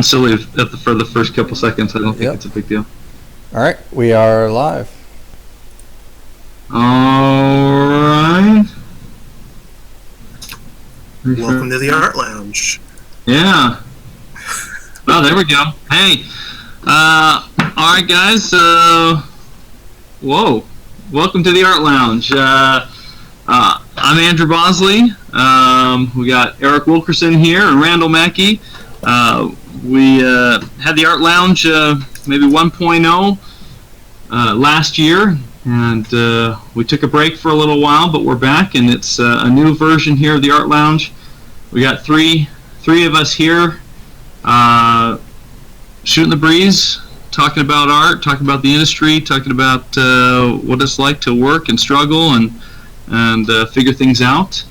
silly for the first couple seconds. I don't think it's a big deal. All right, we are live. All right. Welcome to the Art Lounge. Yeah. Oh, there we go. Hey. All right, guys. Whoa. Welcome to the Art Lounge. I'm Andrew Bosley. We got Eric Wilkerson here and Randall Mackey. We had the Art Lounge maybe 1.0 last year, and we took a break for a little while, but we're back, and it's a new version here of the Art Lounge. We got three of us here shooting the breeze, talking about art, talking about the industry, talking about what it's like to work and struggle and figure things out.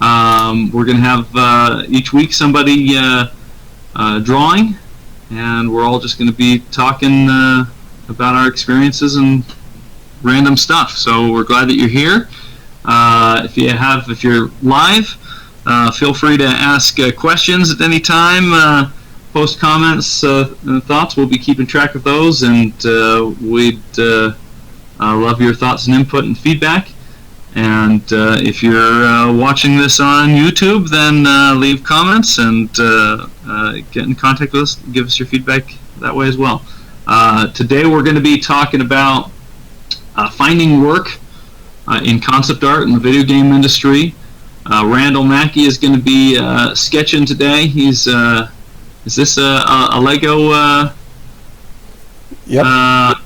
We're going to have each week somebody drawing, and we're all just going to be talking about our experiences and random stuff. So we're glad that you're here. If you're live, feel free to ask questions at any time. Post comments and thoughts. We'll be keeping track of those, and we'd love your thoughts and input and feedback. And if you're watching this on YouTube, then leave comments and get in contact with us. Give us your feedback that way as well. Today we're going to be talking about finding work in concept art in the video game industry. Randall Mackey is going to be sketching today. He's is this a Lego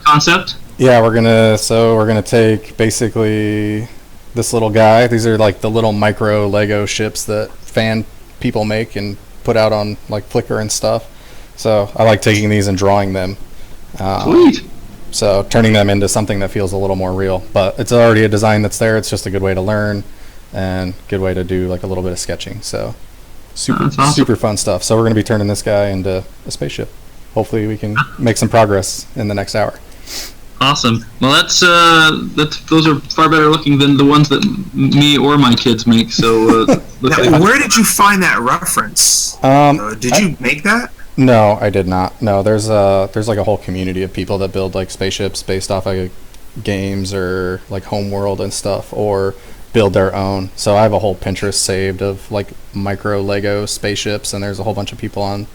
concept? Yeah, we're gonna take basically this little guy. These are like the little micro Lego ships that fan people make and put out on like Flickr and stuff. So I like taking these and drawing them. Sweet. So turning them into something that feels a little more real. But it's already a design that's there. It's just a good way to learn and good way to do like a little bit of sketching. So super fun stuff. So we're going to be turning this guy into a spaceship. Hopefully we can make some progress in the next hour. Awesome. Well, that's those are far better looking than the ones that me or my kids make. So now, where did you find that reference? Did you make that? No, I did not. No, there's like a whole community of people that build like spaceships based off of games or like Homeworld and stuff, or build their own. So I have a whole Pinterest saved of like micro Lego spaceships, and there's a whole bunch of people on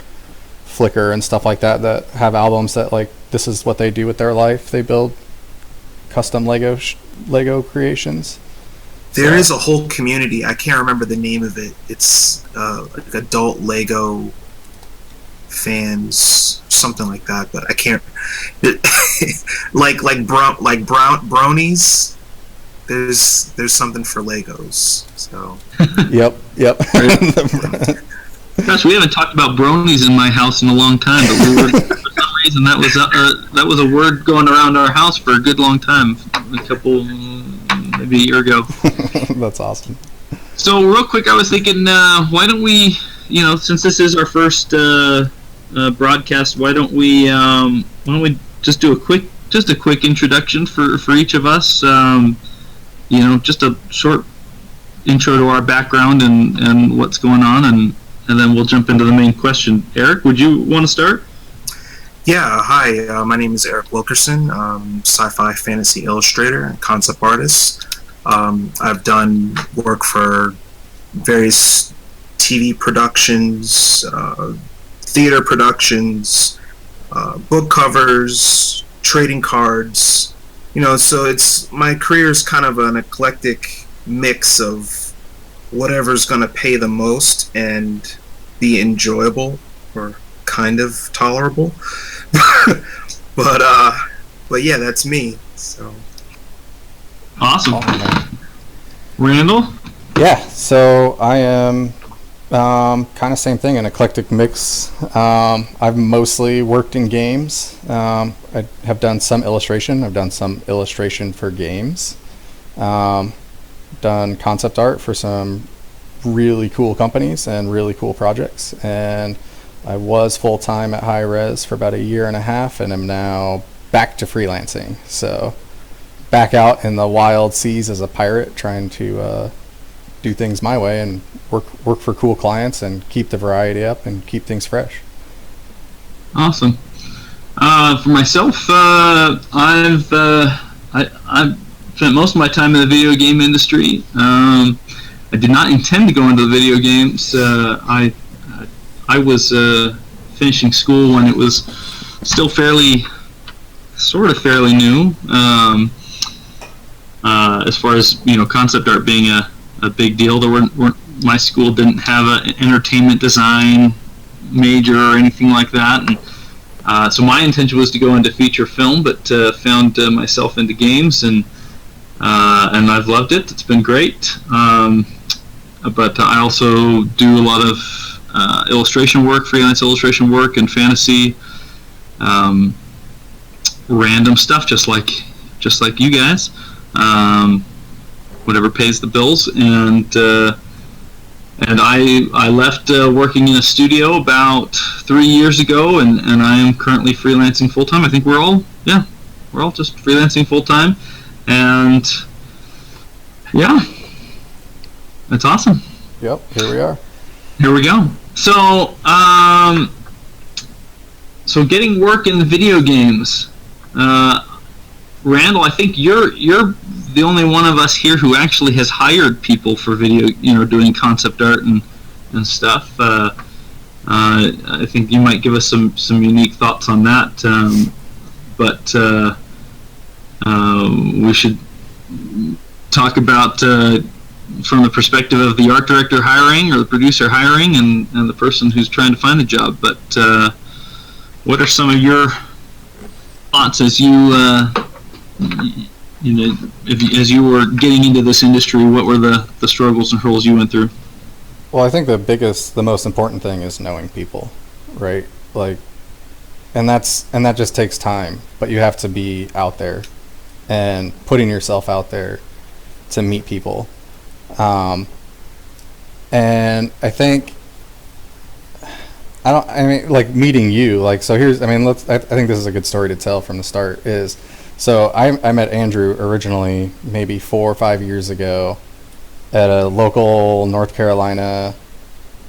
Flickr and stuff like that that have albums that like this is what they do with their life. They build custom Lego creations. There is a whole community. I can't remember the name of it. It's like adult Lego fans, something like that. But I can't. like brownies. There's something for Legos. So. Yep. Gosh, we haven't talked about bronies in my house in a long time, but we were, for some reason that was a word going around our house for a good long time, maybe a year ago. That's awesome. So real quick, I was thinking, why don't we, since this is our first broadcast, why don't we just do a quick introduction for each of us, just a short intro to our background and what's going on, and then we'll jump into the main question. Eric, would you want to start? Yeah, hi. My name is Eric Wilkerson. Sci-fi fantasy illustrator and concept artist. I've done work for various TV productions, theater productions, book covers, trading cards. So my career is kind of an eclectic mix of whatever's going to pay the most and be enjoyable or kind of tolerable. but yeah, that's me. So awesome. Randall? Yeah, so I am kind of same thing, an eclectic mix. I've mostly worked in games. I have done some illustration. I've done some illustration for games. Done concept art for some really cool companies and really cool projects, and I was full-time at High Res for about a year and a half, and am now back to freelancing. So back out in the wild seas as a pirate, trying to do things my way and work for cool clients and keep the variety up and keep things fresh. Awesome. For myself, I've spent most of my time in the video game industry. I did not intend to go into the video games. I was finishing school when it was still fairly new. As far as concept art being a big deal, there weren't my school didn't have an entertainment design major or anything like that, and so my intention was to go into feature film, but found myself into games, and I've loved it. It's been great. But I also do a lot of illustration work, freelance illustration work, and fantasy, random stuff, just like you guys. Whatever pays the bills, and I left working in a studio about 3 years ago, and I am currently freelancing full time. I think we're all just freelancing full time, and yeah, that's awesome. Yep, here we are. Here we go. So, so getting work in the video games, Randall, I think you're the only one of us here who actually has hired people for video, doing concept art and stuff. I think you might give us some unique thoughts on that, but we should talk about from the perspective of the art director hiring or the producer hiring and the person who's trying to find a job. But what are some of your thoughts as as you were getting into this industry? What were the struggles and hurdles you went through? Well, I think the most important thing is knowing people, right? Like, and that just takes time, but you have to be out there and putting yourself out there to meet people. And I think, like meeting you, like, so here's, I think this is a good story to tell from the start is, so I met Andrew originally maybe 4 or 5 years ago at a local North Carolina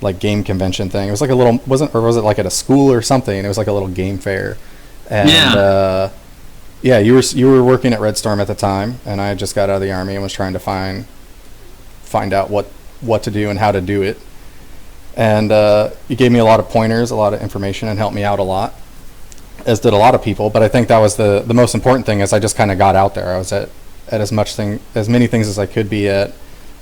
like game convention thing. It was like a little, was it like at a school or something? It was like a little game fair. And yeah, you were working at Red Storm at the time, and I just got out of the Army and was trying to find out what to do and how to do it. And you gave me a lot of pointers, a lot of information, and helped me out a lot, as did a lot of people. But I think that was the most important thing, is I just kind of got out there. I was at as many things as I could be at,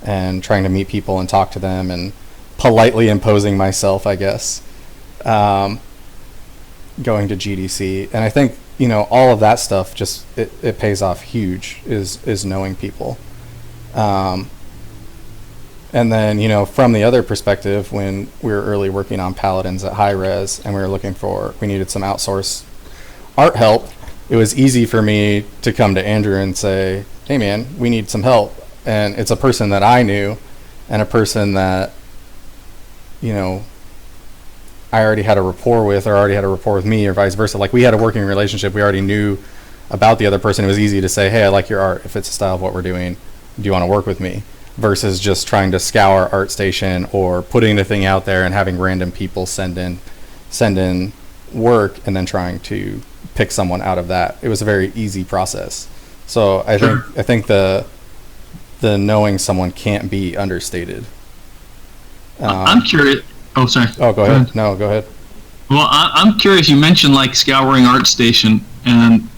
and trying to meet people and talk to them and politely imposing myself, I guess, going to GDC. And I think, all of that stuff just, it pays off huge, is knowing people. And then, from the other perspective, when we were early working on Paladins at High Res, and we needed some outsource art help, it was easy for me to come to Andrew and say, hey man, we need some help. And it's a person that I knew, and a person that, I already had a rapport with, or already had a rapport with me, or vice versa. Like, we had a working relationship. We already knew about the other person. It was easy to say, hey, I like your art. If it's a style of what we're doing, do you want to work with me? Versus just trying to scour ArtStation or putting the thing out there and having random people send in work and then trying to pick someone out of that. It was a very easy process. So I think the knowing someone can't be understated. I'm curious. Oh, sorry. Oh, go ahead. No, go ahead. Well, I'm curious. You mentioned like scouring ArtStation, and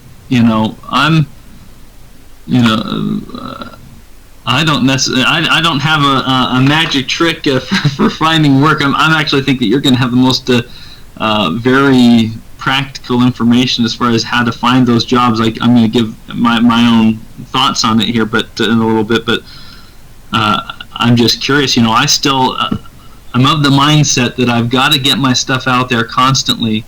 I don't have a magic trick for finding work. I'm actually think that you're going to have the most very practical information as far as how to find those jobs. Like, I'm going to give my own thoughts on it here, but in a little bit. But I'm just curious. I still I'm of the mindset that I've got to get my stuff out there constantly.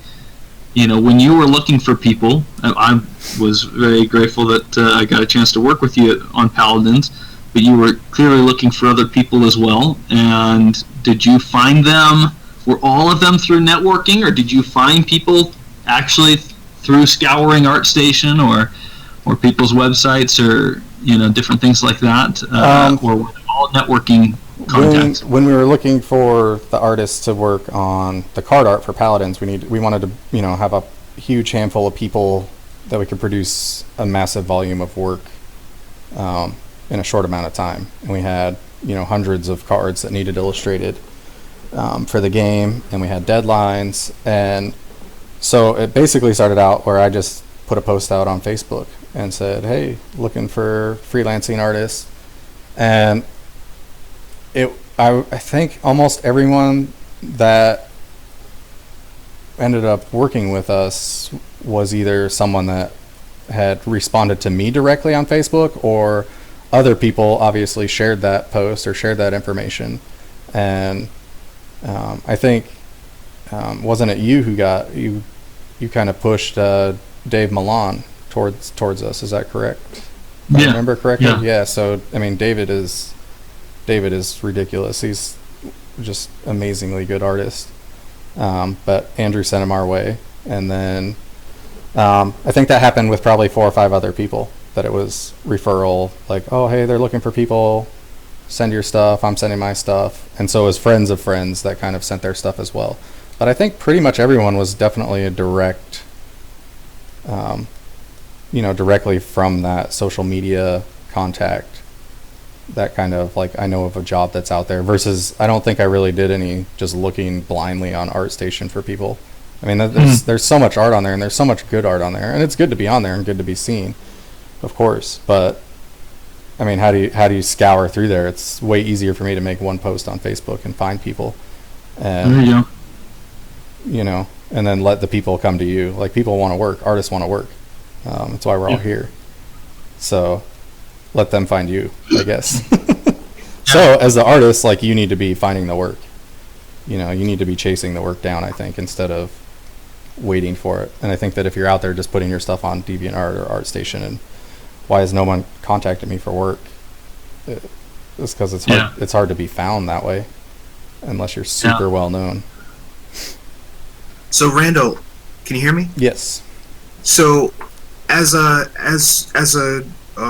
When you were looking for people, I was very grateful that I got a chance to work with you on Paladins. But you were clearly looking for other people as well. And did you find them? Were all of them through networking, or did you find people actually through scouring ArtStation or people's websites, or different things like that? Or were they all networking contact? When we were looking for the artists to work on the card art for Paladins, we wanted to have a huge handful of people that we could produce a massive volume of work in a short amount of time, and we had hundreds of cards that needed illustrated for the game, and we had deadlines, and so it basically started out where I just put a post out on Facebook and said, "Hey, looking for freelancing artists," and I think almost everyone that ended up working with us was either someone that had responded to me directly on Facebook, or other people obviously shared that post or shared that information. And I think wasn't it you who got you kind of pushed Dave Milan towards us? Is that correct? If I remember correctly. Yeah. So I mean, David is ridiculous. He's just amazingly good artist. But Andrew sent him our way, and then I think that happened with probably 4 or 5 other people, that it was referral, like, oh, hey, they're looking for people, send your stuff, I'm sending my stuff. And so it was friends of friends that kind of sent their stuff as well. But I think pretty much everyone was definitely a direct, directly from that social media contact, that kind of like, I know of a job that's out there, versus I don't think I really did any just looking blindly on ArtStation for people. I mean, there's so much art on there, and there's so much good art on there, and it's good to be on there and good to be seen, of course. But I mean, how do you scour through there? It's way easier for me to make one post on Facebook and find people, and There you go. And then let the people come to you. Like, people want to work, artists want to work. That's why we're all here. So let them find you, I guess. So as the artist, like, you need to be finding the work. You need to be chasing the work down, I think, instead of waiting for it. And I think that if you're out there just putting your stuff on DeviantArt or ArtStation, and why has no one contacted me for work? It's because it's hard. It's hard to be found that way, unless you're super well known. So Randall, can you hear me? Yes. So, as a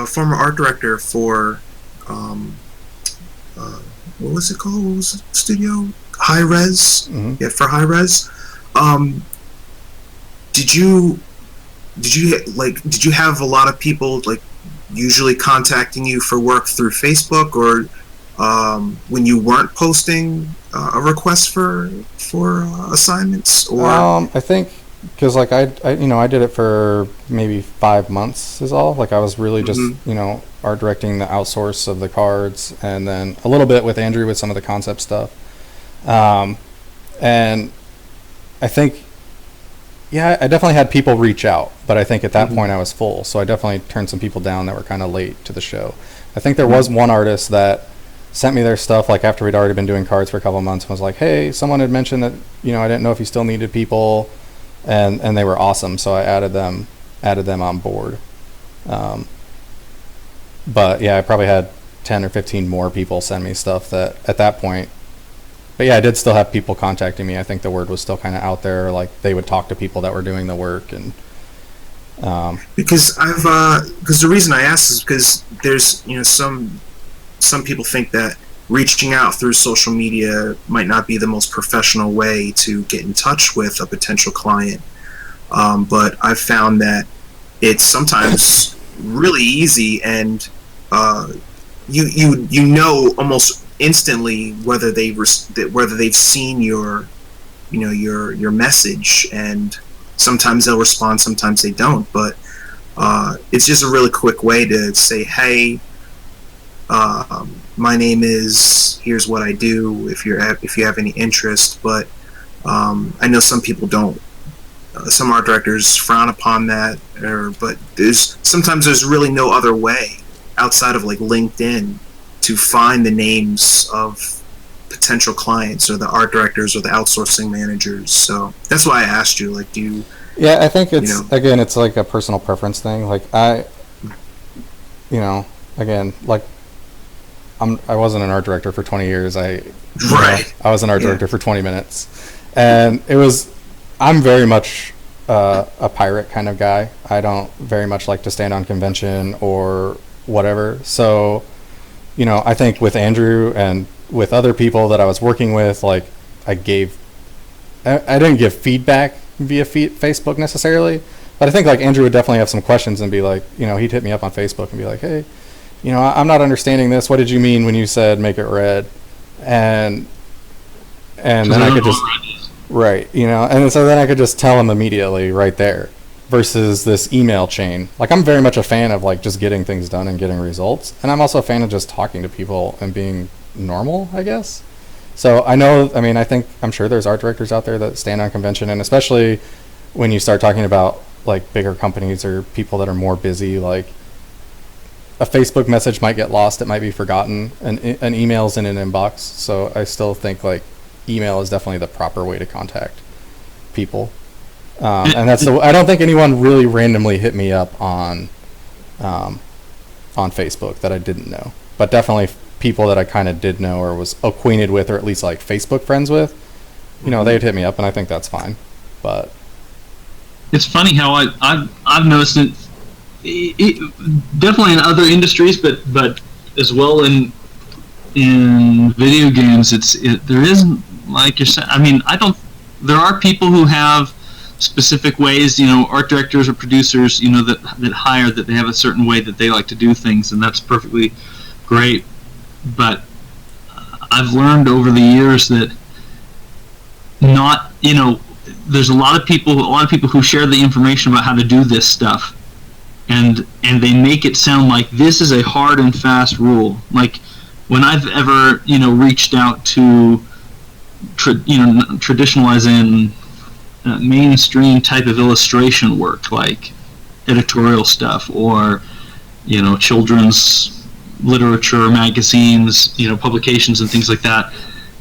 former art director for what was it called? What was the studio? High Res. Mm-hmm. Yeah, for High Res. Did you have a lot of people like usually contacting you for work through Facebook, or when you weren't posting a request for assignments? Or I think because like I did it for maybe 5 months is all. Like, I was really just art directing the outsource of the cards, and then a little bit with Andrew with some of the concept stuff. And I think, I definitely had people reach out, but I think at that point I was full, so I definitely turned some people down that were kind of late to the show. I think there was one artist that sent me their stuff like after we'd already been doing cards for a couple of months, and was like, hey, someone had mentioned that I didn't know if you still needed people, and they were awesome, so I added them on board. But yeah, I probably had 10 or 15 more people send me stuff that at that point. But yeah, I did still have people contacting me. I think the word was still kind of out there. Like, they would talk to people that were doing the work, and because the reason I asked is because there's some people think that reaching out through social media might not be the most professional way to get in touch with a potential client. But I've found that it's sometimes really easy, and you almost instantly whether they've seen your message, and sometimes they'll respond, sometimes they don't. But it's just a really quick way to say, hey, my name is, here's what I do, if you have any interest. But I know some people don't. Some art directors frown upon that, but sometimes there's really no other way outside of like LinkedIn to find the names of potential clients, or the art directors, or the outsourcing managers. So that's why I asked you, like, do you... Yeah, I think it's, again, it's like a personal preference thing. Like, again, like, I wasn't an art director for 20 years. I was an art director for 20 minutes. And I'm very much a pirate kind of guy. I don't very much like to stand on convention or whatever. So, I think with Andrew and with other people that I was working with, like I didn't give feedback via Facebook necessarily, but I think like Andrew would definitely have some questions and be like, he'd hit me up on Facebook and be like, hey, I'm not understanding this. What did you mean when you said make it red? And then I could just, right, and so then I could just tell him immediately right there versus this email chain. Like I'm very much a fan of like just getting things done and getting results. And I'm also a fan of just talking to people and being normal, I guess. So I'm sure there's art directors out there that stand on convention, and especially when you start talking about like bigger companies or people that are more busy, like a Facebook message might get lost, it might be forgotten, and an email's in an inbox. So I still think like email is definitely the proper way to contact people. And I don't think anyone really randomly hit me up on Facebook that I didn't know, but definitely people that I kind of did know or was acquainted with, or at least like Facebook friends with, they'd hit me up, and I think that's fine. But it's funny how I've noticed it definitely in other industries, but as well in video games. There isn't, like you're saying. I mean, there are people who have specific ways, art directors or producers, that hire, that they have a certain way that they like to do things, and that's perfectly great. But I've learned over the years that there's a lot of people who share the information about how to do this stuff, and they make it sound like this is a hard and fast rule. Like when I've ever reached out to traditionalize in mainstream type of illustration work, like editorial stuff or children's literature, magazines, publications and things like that.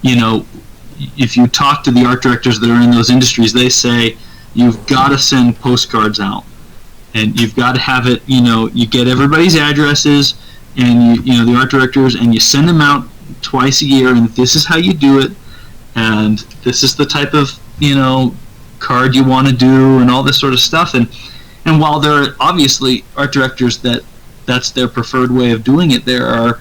If you talk to the art directors that are in those industries, they say you've got to send postcards out, and you've got to have it. You get everybody's addresses, and the art directors, and you send them out twice a year, and this is how you do it, and this is the type of card you want to do, and all this sort of stuff. And while there are obviously art directors that's their preferred way of doing it, there are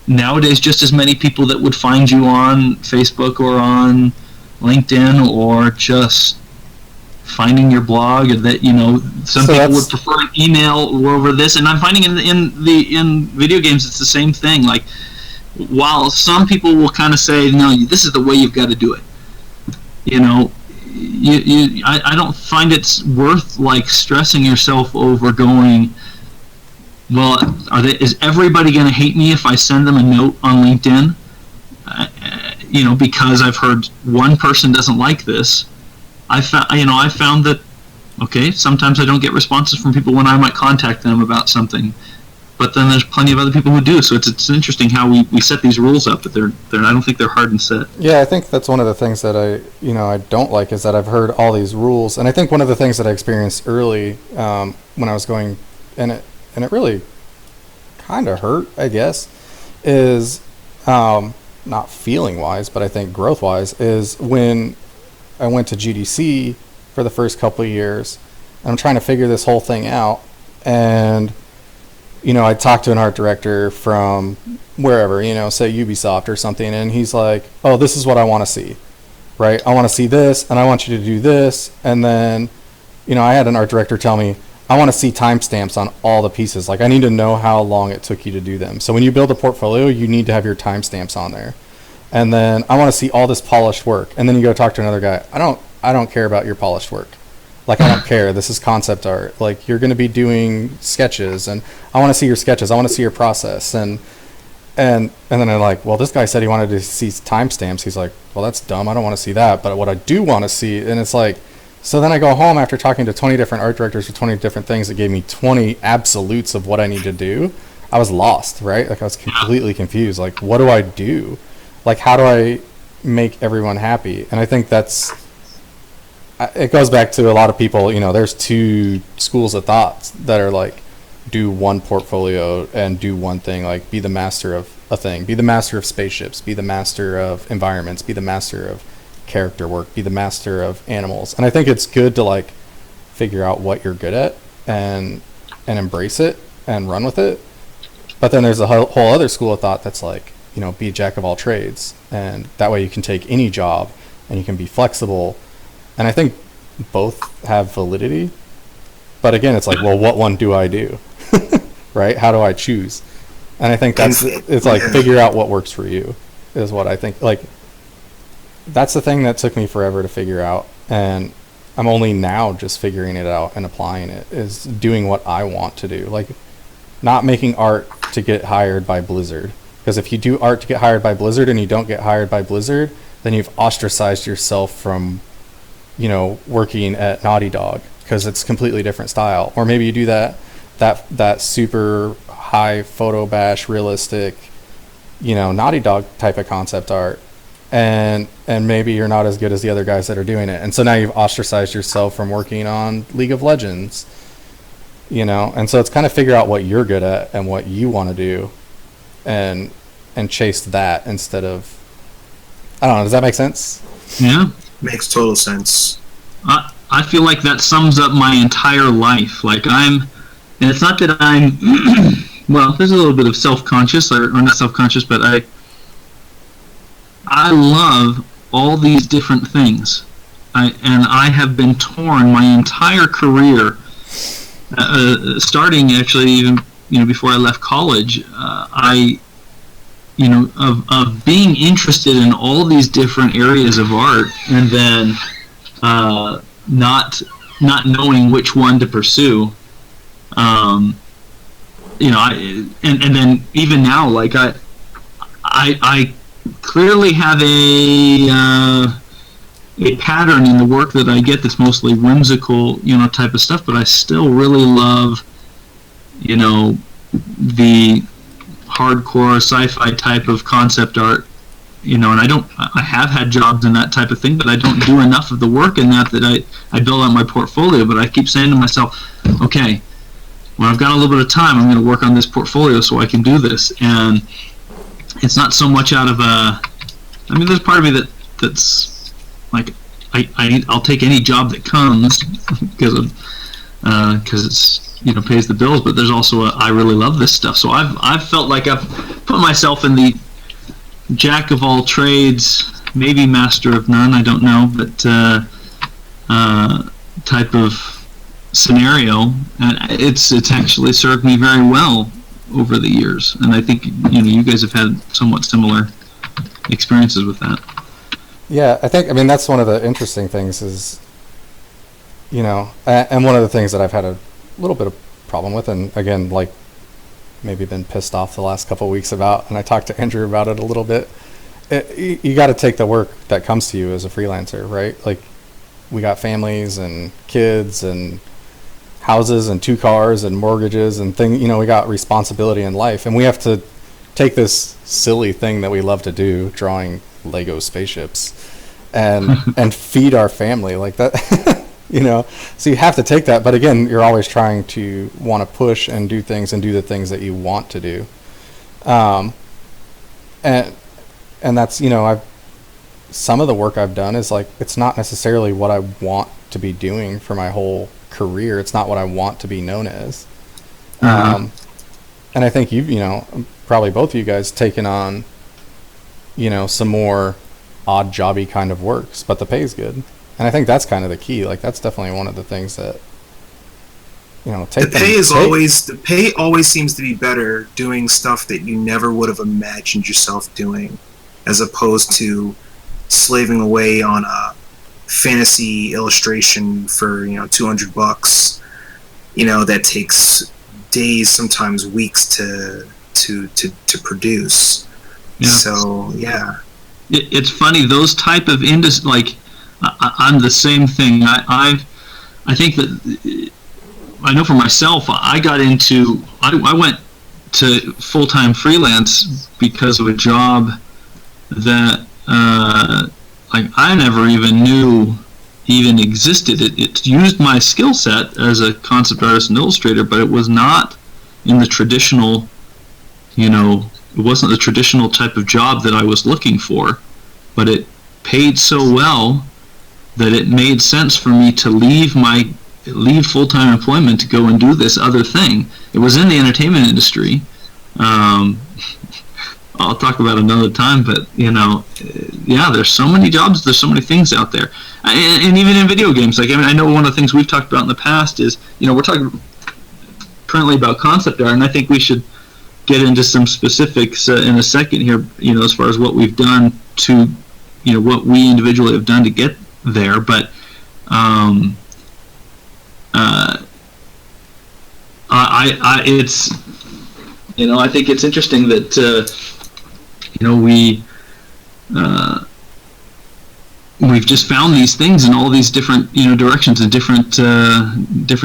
nowadays just as many people that would find you on Facebook or on LinkedIn or just finding your blog, and that some people would prefer an email over this. And I'm finding in video games it's the same thing. Like while some people will kind of say, no, this is the way you've got to do it, I don't find it's worth like stressing yourself over going, well, is everybody going to hate me if I send them a note on LinkedIn? Because I've heard one person doesn't like this. I found that, okay, sometimes I don't get responses from people when I might contact them about something, but then there's plenty of other people who do. So it's interesting how we set these rules up, but I don't think they're hard and set. Yeah, I think that's one of the things that I don't like, is that I've heard all these rules, and I think one of the things that I experienced early when I was going, and it really kind of hurt, I guess, is not feeling wise, but I think growth wise, is when I went to GDC for the first couple of years, and I'm trying to figure this whole thing out, and I talked to an art director from wherever, say Ubisoft or something, and he's like, oh, this is what I want to see, right? I want to see this, and I want you to do this. And then, I had an art director tell me, I want to see timestamps on all the pieces. Like, I need to know how long it took you to do them. So when you build a portfolio, you need to have your timestamps on there. And then I want to see all this polished work. And then you go talk to another guy. I don't care about your polished work. Like, I don't care. This is concept art. Like, you're going to be doing sketches, and I want to see your sketches. I want to see your process. And then I'm like, well, this guy said he wanted to see timestamps. He's like, well, that's dumb. I don't want to see that. But what I do want to see, and it's like, so then I go home after talking to 20 different art directors for 20 different things that gave me 20 absolutes of what I need to do. I was lost, right? Like, I was completely confused. Like, what do I do? Like, how do I make everyone happy? And I think it goes back to a lot of people, there's two schools of thought that are like, do one portfolio and do one thing, like be the master of a thing, be the master of spaceships, be the master of environments, be the master of character work, be the master of animals. And I think it's good to like figure out what you're good at and embrace it and run with it. But then there's a whole other school of thought that's like, be a jack of all trades, and that way you can take any job and you can be flexible. And I think both have validity, but again, it's like, well, what one do I do? Right? How do I choose? And I think it's like, figure out what works for you is what I think. Like, that's the thing that took me forever to figure out, and I'm only now just figuring it out and applying it, is doing what I want to do. Like, not making art to get hired by Blizzard. Because if you do art to get hired by Blizzard and you don't get hired by Blizzard, then you've ostracized yourself from, working at Naughty Dog, because it's a completely different style. Or maybe you do that super high photo bash, realistic, Naughty Dog type of concept art, and maybe you're not as good as the other guys that are doing it, and so now you've ostracized yourself from working on League of Legends, and so it's kind of figure out what you're good at and what you want to do, and chase that instead of, I don't know, does that make sense? Yeah, makes total sense. I feel like that sums up my entire life. Like, and it's not that I'm well, there's a little bit of self-conscious, or not self-conscious, but I love all these different things, and I have been torn my entire career, starting actually even before I left college. Of being interested in all these different areas of art, and then not knowing which one to pursue. And then even now, like I clearly have a pattern in the work that I get that's mostly whimsical, type of stuff, but I still really love, the hardcore sci-fi type of concept art, and I have had jobs in that type of thing, but I don't do enough of the work in that I build out my portfolio. But I keep saying to myself, okay, when I've got a little bit of time, I'm going to work on this portfolio so I can do this. And it's not so much out of there's part of me that's like, I'll take any job that comes because it's pays the bills, but there's also I really love this stuff. So I've felt like I've put myself in the jack of all trades, maybe master of none, I don't know, but type of scenario, and it's actually served me very well over the years. And I think you guys have had somewhat similar experiences with that. Yeah, I think that's one of the interesting things is, and one of the things that I've had a little bit of problem with, and again, like, maybe been pissed off the last couple of weeks about, and I talked to Andrew about it a little bit. You got to take the work that comes to you as a freelancer, right? Like, we got families and kids and houses and 2 cars and mortgages and things, we got responsibility in life, and we have to take this silly thing that we love to do, drawing Lego spaceships, and feed our family like that. So you have to take that, but again, you're always trying to want to push and do things and do the things that you want to do. And that's, some of the work I've done is like, it's not necessarily what I want to be doing for my whole career. It's not what I want to be known as. And I think you've, probably both of you guys taken on, some more odd jobby kind of works, but the pay's good. And I think that's kind of the key. Like, that's definitely one of the things that, the pay always seems to be better doing stuff that you never would have imagined yourself doing, as opposed to slaving away on a fantasy illustration for $200. That takes days, sometimes weeks to produce. Yeah. So yeah, it's funny, those type of industry, like, I'm the same thing. I think that I know for myself, I went to full-time freelance because of a job that I never even knew even existed. It used my skill set as a concept artist and illustrator, but it was not in the traditional, it wasn't the traditional type of job that I was looking for, but it paid so well that it made sense for me to leave full-time employment to go and do this other thing. It was in the entertainment industry. I'll talk about another time. But yeah, there's so many jobs, there's so many things out there, and even in video games. Like, I mean, I know one of the things we've talked about in the past is, we're talking currently about concept art, and I think we should get into some specifics in a second here. As far as what we've done to, what we individually have done to get there, but. It's I think it's interesting that we've just found these things in all these different directions and different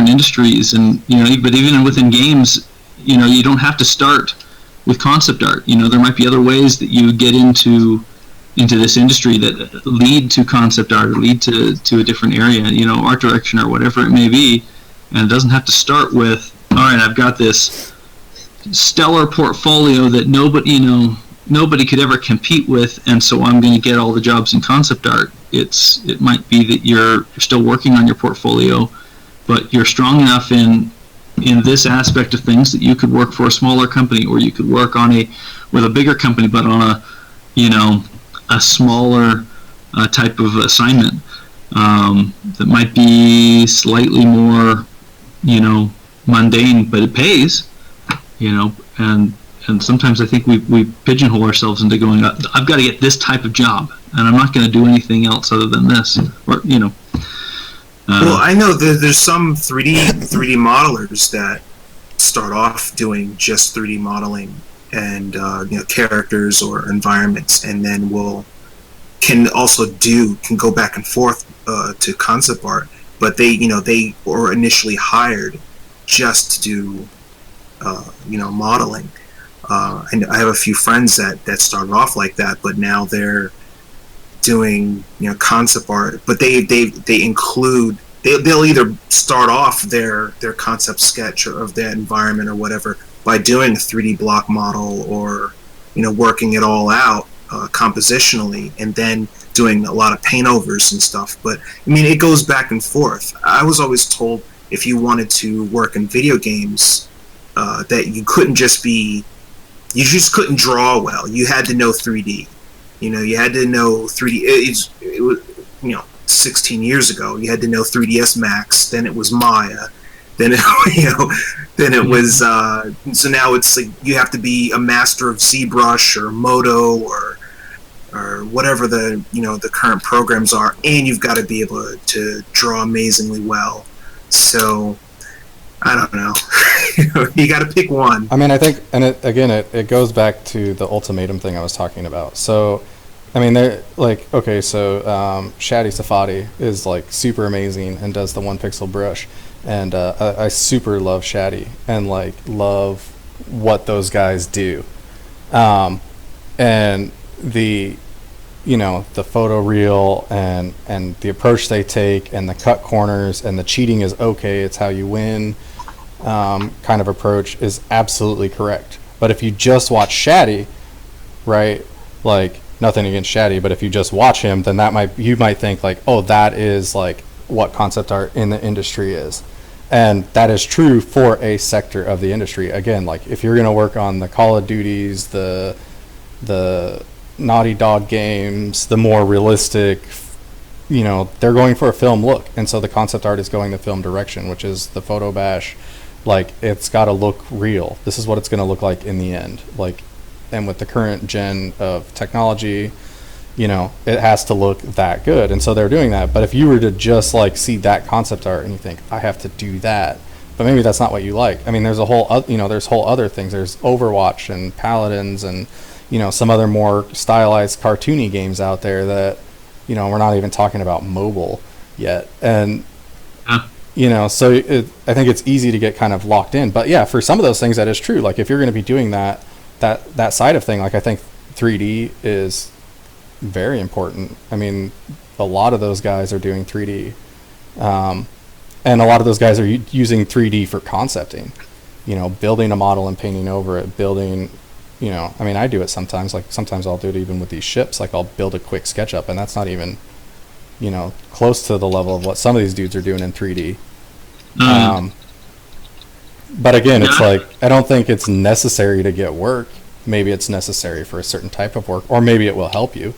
industries, and but even within games, you don't have to start with concept art. There might be other ways that you get into this industry that lead to concept art or lead to a different area, art direction or whatever it may be. And it doesn't have to start with, all right, I've got this stellar portfolio that nobody could ever compete with, and so I'm going to get all the jobs in concept art. It might be that you're still working on your portfolio, but you're strong enough in this aspect of things that you could work for a smaller company, or you could work with a bigger company, but on a smaller type of assignment that might be slightly more mundane, but it pays, and sometimes I think we pigeonhole ourselves into going, I've got to get this type of job, and I'm not going to do anything else other than this, or well, I know there's some 3D modelers that start off doing just 3D modeling and characters or environments, and then can go back and forth to concept art. But they were initially hired just to do modeling. And I have a few friends that started off like that, but now they're doing concept art. But they'll either start off their concept sketch of that environment or whatever by doing a 3D block model, or working it all out compositionally, and then doing a lot of paint overs and stuff. But I mean, it goes back and forth. I was always told if you wanted to work in video games, that you just couldn't draw well. You had to know 3D. You had to know 3D. It was 16 years ago. You had to know 3ds Max. Then it was Maya. Then it was. So now it's like you have to be a master of ZBrush or Modo or whatever the current programs are, and you've got to be able to draw amazingly well. So I don't know. You got to pick one. I mean, I think, and it goes back to the ultimatum thing I was talking about. So, I mean, they're like, okay, so Shadi Safadi is like super amazing and does the 1 pixel brush, and I super love Shadi and like love what those guys do, and the photo reel and the approach they take and the cut corners and the cheating is okay, it's how you win kind of approach is absolutely correct. But if you just watch Shadi, right, like nothing against Shadi, but if you just watch him, then you might think like, oh, that is like what concept art in the industry is. And that is true for a sector of the industry. Again, like if you're going to work on the Call of Duties, the Naughty Dog games, the more realistic, they're going for a film look, and so the concept art is going the film direction, which is the photo bash. Like, it's got to look real. This is what it's going to look like in the end. Like, and with the current gen of technology, it has to look that good, and so they're doing that. But if you were to just like see that concept art and you think, I have to do that, but maybe that's not what you like. I mean, there's there's whole other things. There's Overwatch and Paladins and some other more stylized cartoony games out there that we're not even talking about mobile yet. And so I think it's easy to get kind of locked in. But yeah, for some of those things that is true. Like if you're going to be doing that side of thing, like I think 3D is very important. I mean, a lot of those guys are doing 3D, and a lot of those guys are using 3D for concepting, building a model and painting over it, building, I mean, I do it sometimes. Like sometimes I'll do it even with these ships. Like I'll build a quick SketchUp, and that's not even, close to the level of what some of these dudes are doing in 3D. But again, it's like, I don't think it's necessary to get work. maybe it's necessary for a certain type of work, or maybe it will help you.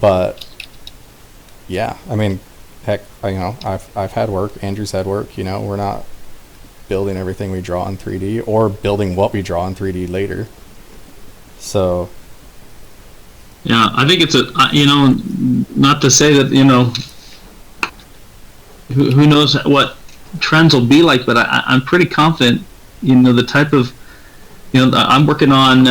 But yeah, I mean, heck, I've had work. Andrew's had work. We're not building everything we draw in 3D or building what we draw in 3D later. So yeah, I think it's not to say that who knows what trends will be like, but I'm pretty confident. The type of I'm working on.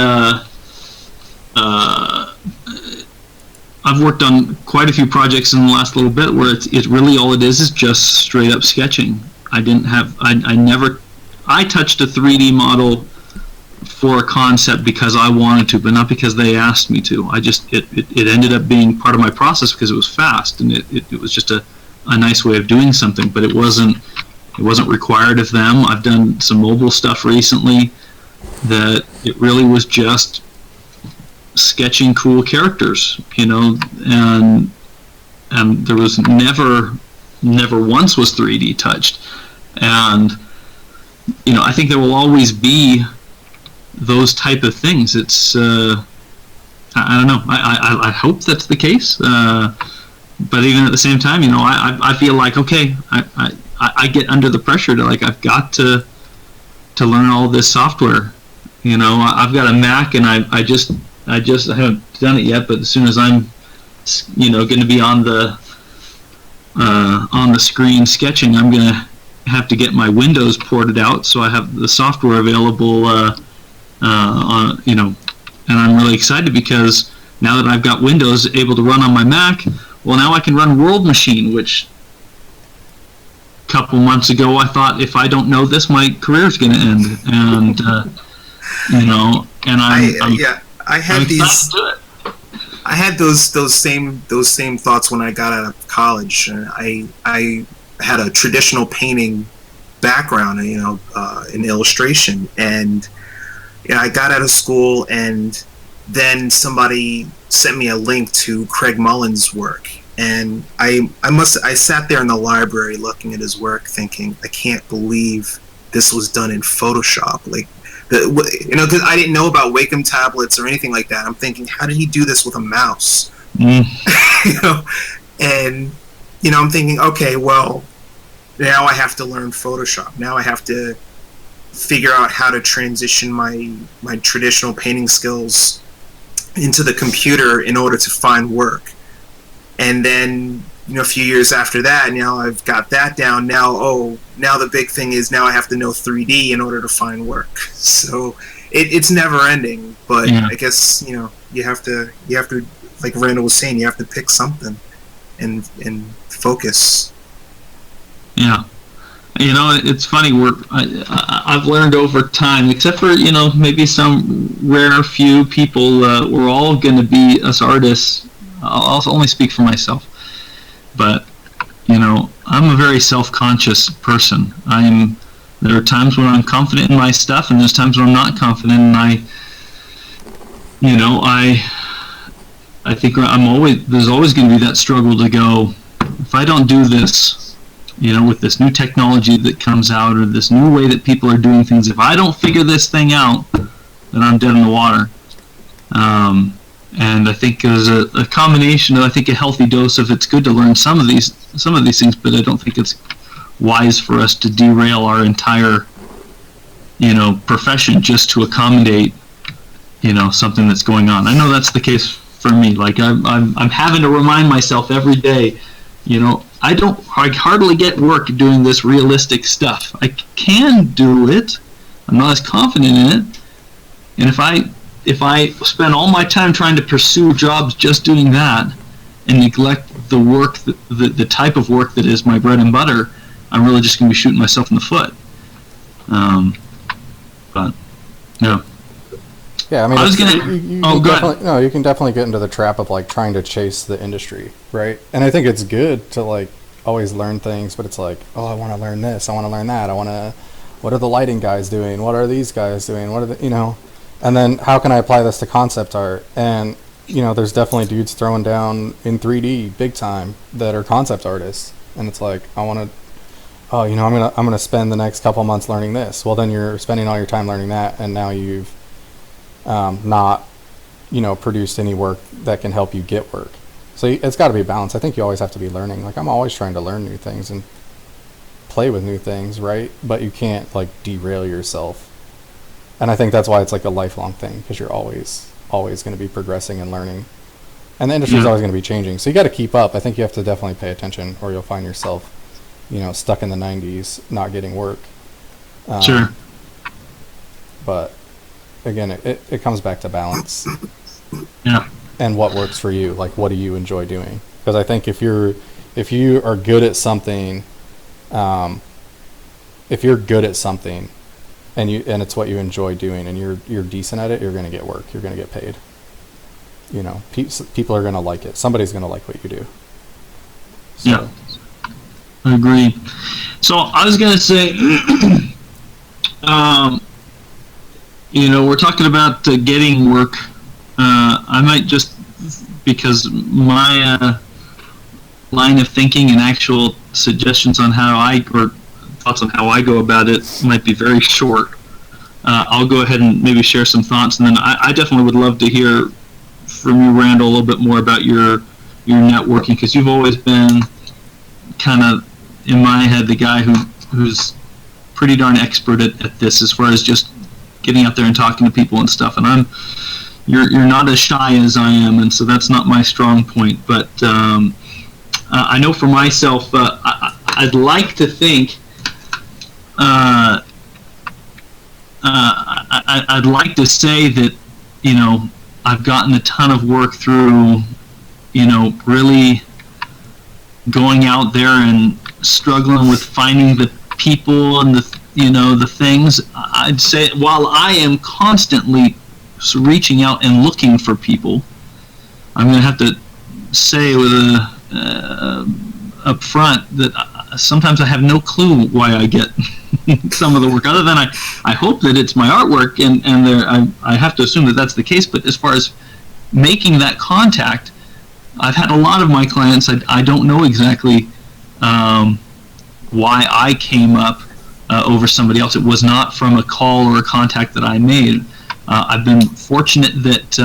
I've worked on quite a few projects in the last little bit where it's really all it is just straight up sketching. I touched a 3D model for a concept because I wanted to, but not because they asked me to. It ended up being part of my process because it was fast, and it was just a nice way of doing something, but it wasn't required of them. I've done some mobile stuff recently that it really was just sketching cool characters, and there was never once was 3D touched. And I think there will always be those type of things. It's I don't know. I hope that's the case. But even at the same time, I feel like, okay, I get under the pressure to, like, I've got to learn all this software. I've got a Mac, and I haven't done it yet, but as soon as I'm going to be on the screen sketching, I'm going to have to get my Windows ported out so I have the software available on, and I'm really excited because now that I've got Windows able to run on my Mac, well, now I can run World Machine, which a couple months ago I thought, if I don't know this, my career's going to end. And I had those same thoughts when I got out of college. I had a traditional painting background, in illustration, and I got out of school, and then somebody sent me a link to Craig Mullin's work, and I sat there in the library looking at his work, thinking, I can't believe this was done in Photoshop. Like, because I didn't know about Wacom tablets or anything like that. I'm thinking, how did he do this with a mouse? And I'm thinking, okay, well, now I have to learn Photoshop. Now I have to figure out how to transition my traditional painting skills into the computer in order to find work. And then, a few years after that, now I've got that down. Now the big thing is now I have to know 3D in order to find work. So it's never ending. But yeah. I guess you have to, like Randall was saying, you have to pick something and focus. Yeah. It's funny. I've learned over time, except for maybe some rare few people. We're all going to be, us artists. I'll only speak for myself, but I'm a very self-conscious person. There are times when I'm confident in my stuff, and there's times when I'm not confident, and I think there's always going to be that struggle to go, if I don't do this, with this new technology that comes out, or this new way that people are doing things, if I don't figure this thing out, then I'm dead in the water. And I think there's a combination of, I think, a healthy dose of, it's good to learn some of these things, but I don't think it's wise for us to derail our entire, profession just to accommodate, something that's going on. I know that's the case for me. Like, I'm having to remind myself every day, I hardly get work doing this realistic stuff. I can do it. I'm not as confident in it. And if I spend all my time trying to pursue jobs just doing that and neglect the work, the type of work that is my bread and butter, I'm really just going to be shooting myself in the foot. But, yeah. Yeah, I mean, you can definitely get into the trap of, like, trying to chase the industry, right? And I think it's good to, like, always learn things, but it's like, I want to learn this, I want to learn that, what are the lighting guys doing? What are these guys doing? What are the, and then how can I apply this to concept art? And, there's definitely dudes throwing down in 3D big time that are concept artists. And it's like, I'm going to spend the next couple months learning this. Well, then you're spending all your time learning that, and now you've not, produce any work that can help you get work. So it's got to be balanced. I think you always have to be learning. Like, I'm always trying to learn new things and play with new things, right? But you can't like derail yourself. And I think that's why it's like a lifelong thing, because you're always going to be progressing and learning. And the industry is always going to be changing. So you got to keep up. I think you have to definitely pay attention, or you'll find yourself, stuck in the 90s, not getting work. Sure. But again, it comes back to balance. Yeah. And what works for you. Like, what do you enjoy doing? Because I think if you are good at something, if you're good at something and it's what you enjoy doing and you're decent at it, you're going to get work. You're going to get paid. People are going to like it. Somebody's going to like what you do. So. Yeah, I agree. So I was going to say, we're talking about getting work. I might just, because my line of thinking and actual suggestions on thoughts on how I go about it might be very short. I'll go ahead and maybe share some thoughts, and then I definitely would love to hear from you, Randall, a little bit more about your networking, because you've always been kind of, in my head, the guy who's pretty darn expert at this, as far as just getting out there and talking to people and stuff. And you're not as shy as I am, and so that's not my strong point. But I know for myself, I'd like to think, I'd like to say that, I've gotten a ton of work through, really going out there and struggling with finding the people and the things. I'd say, while I am constantly reaching out and looking for people, I'm going to have to say up front that sometimes I have no clue why I get some of the work, other than I hope that it's my artwork, and I have to assume that that's the case. But as far as making that contact, I've had a lot of my clients, I don't know exactly why I came up over somebody else. It was not from a call or a contact that I made. I've been fortunate that,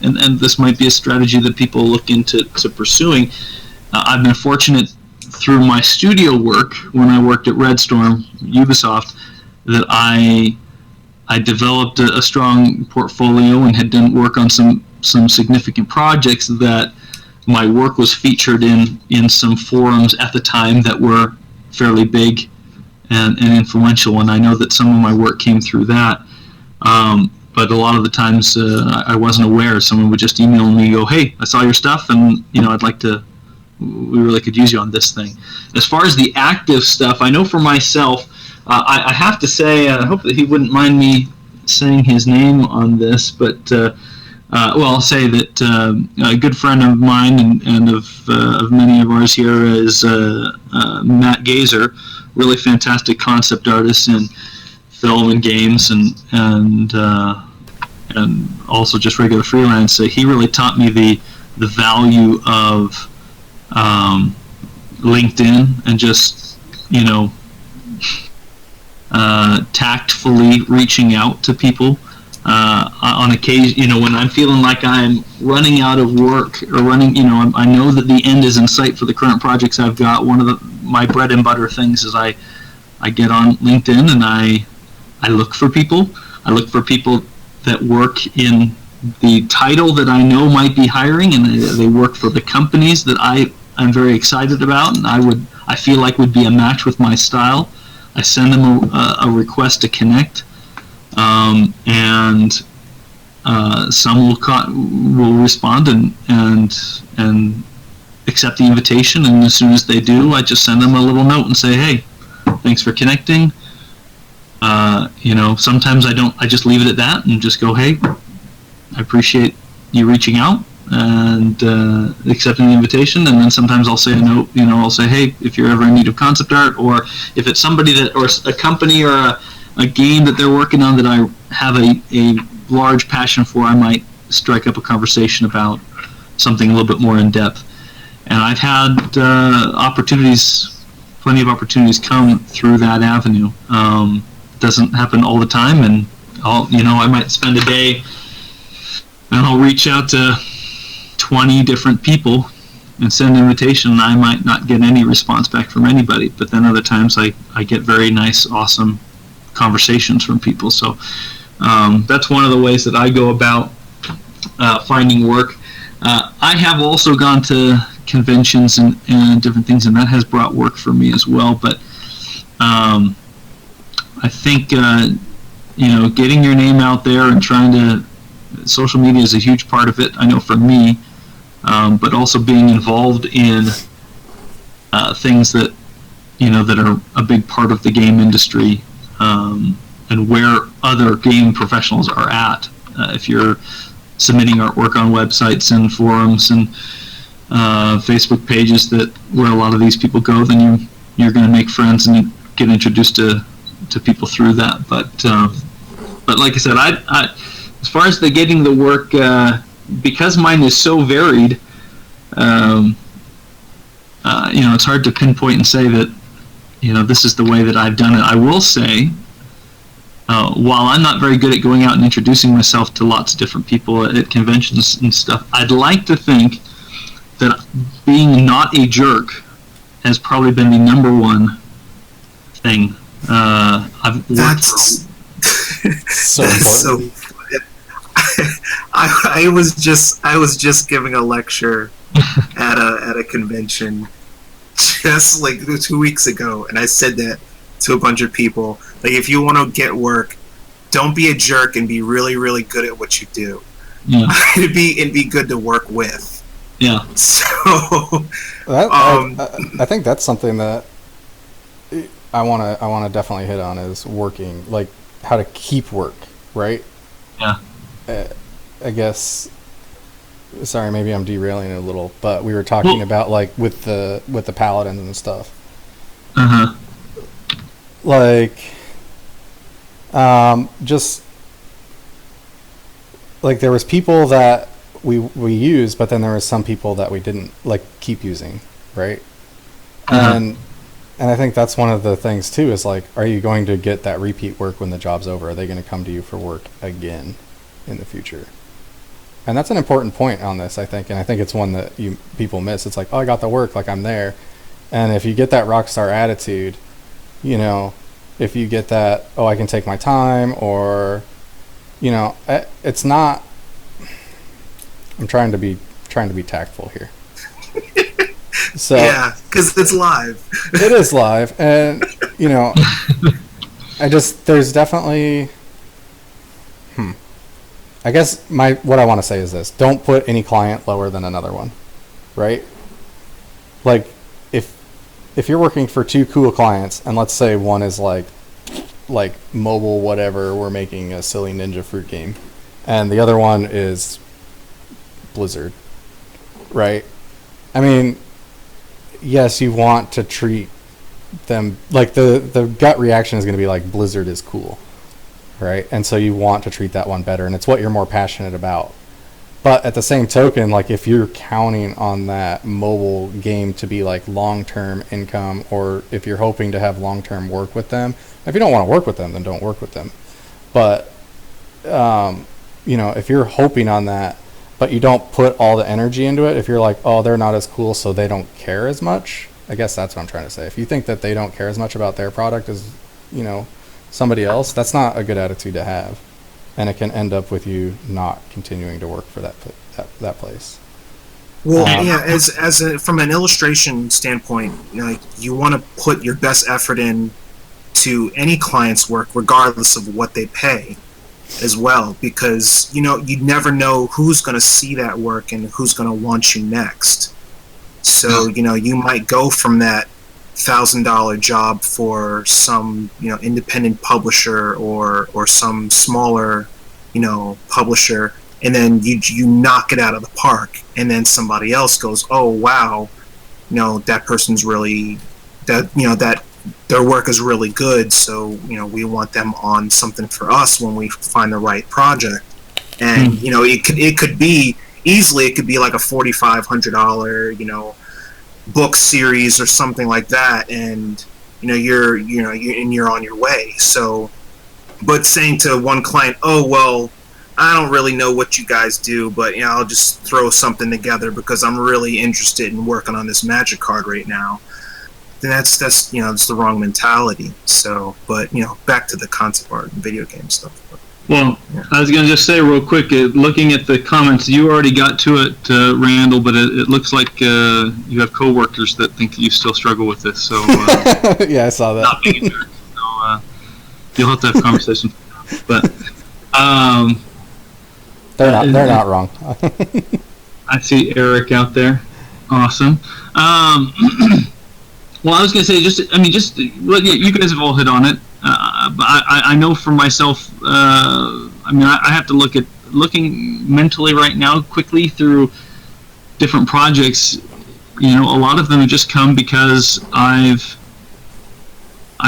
and this might be a strategy that people look into pursuing, I've been fortunate through my studio work when I worked at Red Storm, Ubisoft, that I developed a strong portfolio and had done work on some significant projects that my work was featured in some forums at the time that were fairly big and influential, and I know that some of my work came through that. But a lot of the times I wasn't aware. Someone would just email me and go, "Hey, I saw your stuff, and we really could use you on this thing." As far as the active stuff, I know for myself, I have to say, I hope that he wouldn't mind me saying his name on this, but I'll say that a good friend of mine and of many of ours here is Matt Gazer, really fantastic concept artist in film and games, and also just regular freelance. He really taught me the value of LinkedIn, and just tactfully reaching out to people on occasion. When I'm feeling like I'm running out of work, or I know that the end is in sight for the current projects I've got. One of my bread and butter things is I get on LinkedIn and I look for people. I look for people that work in the title that I know might be hiring, and they work for the companies that I'm very excited about, and I feel like would be a match with my style. I send them a request to connect, and some will respond and accept the invitation. And as soon as they do, I just send them a little note and say, "Hey, thanks for connecting." Sometimes I don't. I just leave it at that and just go, "Hey, I appreciate you reaching out and accepting the invitation." And then sometimes I'll say a note. I'll say, "Hey, if you're ever in need of concept art, or if it's somebody or a company or a game that they're working on that I have a large passion for, I might strike up a conversation about something a little bit more in depth." And I've had plenty of opportunities come through that avenue. Doesn't happen all the time, and I might spend a day and I'll reach out to 20 different people and send an invitation, and I might not get any response back from anybody. But then other times I get very nice, awesome conversations from people. So that's one of the ways that I go about finding work. I have also gone to conventions and different things, and that has brought work for me as well. But I think getting your name out there and trying to, social media is a huge part of it, I know for me, but also being involved in things that that are a big part of the game industry, and where other game professionals are at. If you're submitting artwork on websites and forums and Facebook pages where a lot of these people go, then you're going to make friends and get introduced to people through that. But like I said, I as far as getting the work, because mine is so varied, it's hard to pinpoint and say that this is the way that I've done it. I will say, while I'm not very good at going out and introducing myself to lots of different people at conventions and stuff, I'd like to think that being not a jerk has probably been the number one thing I've worked That's So that's important. so. I was just giving a lecture at a convention just like 2 weeks ago, and I said that to a bunch of people. Like, if you want to get work, don't be a jerk and be really, really good at what you do. Yeah. it'd be good to work with. Yeah. So I think that's something that I want to definitely hit on, is working, like how to keep work, right? Yeah. I guess. Sorry, maybe I'm derailing it a little, but we were talking about like with the paladins and stuff. Uh huh. Like, just like there was people that we used, but then there was some people that we didn't like keep using, right? Uh-huh. And I think that's one of the things too, is like, are you going to get that repeat work when the job's over? Are they going to come to you for work again in the future? And that's an important point on this, I think, and I think it's one that people miss. It's like, oh, I got the work, like I'm there. And if you get that rock star attitude, if you get that, oh, I can take my time, or it's not. I'm trying to be tactful here. So yeah, because it's live. It is live, and there's definitely. I guess what I want to say is this: don't put any client lower than another one, right? Like, if you're working for two cool clients, and let's say one is like mobile whatever, we're making a silly Ninja Fruit game, and the other one is Blizzard, right? I mean, yes, you want to treat them like the gut reaction is going to be like, Blizzard is cool, right? And so you want to treat that one better, and it's what you're more passionate about. But at the same token, like, if you're counting on that mobile game to be like long-term income, or if you're hoping to have long-term work with them, if you don't want to work with them, then don't work with them. But if you're hoping on that, but you don't put all the energy into it, if you're like, oh, they're not as cool, so they don't care as much, I guess that's what I'm trying to say. If you think that they don't care as much about their product as somebody else, that's not a good attitude to have, and it can end up with you not continuing to work for that place. Well, from an illustration standpoint, you want to put your best effort in to any client's work, regardless of what they pay, as well, because you never know who's going to see that work and who's going to want you next. So you might go from that $1,000 job for some independent publisher or some smaller publisher, and then you knock it out of the park, and then somebody else goes, oh wow, that person's really that their work is really good, so we want them on something for us when we find the right project. And it could be like a $4,500 book series or something like that, and you're on your way. So, but saying to one client, oh well, I don't really know what you guys do, but I'll just throw something together because I'm really interested in working on this Magic card right now. Then that's that's the wrong mentality. So, but back to the concept art and video game stuff. But, well, yeah. I was going to just say real quick, looking at the comments, you already got to it, Randall, but it looks like you have coworkers that think you still struggle with this. So yeah, I saw that. Not being a jerk, so you'll have to have a conversation. But they're not wrong. I see Eric out there. Awesome. Well, I was going to say, well, you guys have all hit on it. But I know for myself, I have to looking mentally right now quickly through different projects. A lot of them have just come because I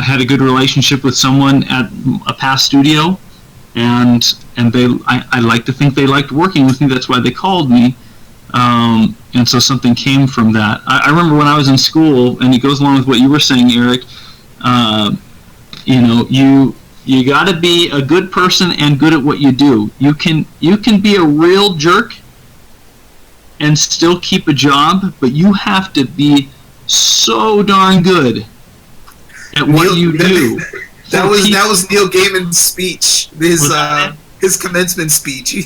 had a good relationship with someone at a past studio, and I like to think they liked working with me. That's why they called me. And so something came from that. I remember when I was in school, and it goes along with what you were saying, Eric. You got to be a good person and good at what you do. You can be a real jerk and still keep a job, but you have to be so darn good at what you do. That was Neil Gaiman's speech. His commencement speech. He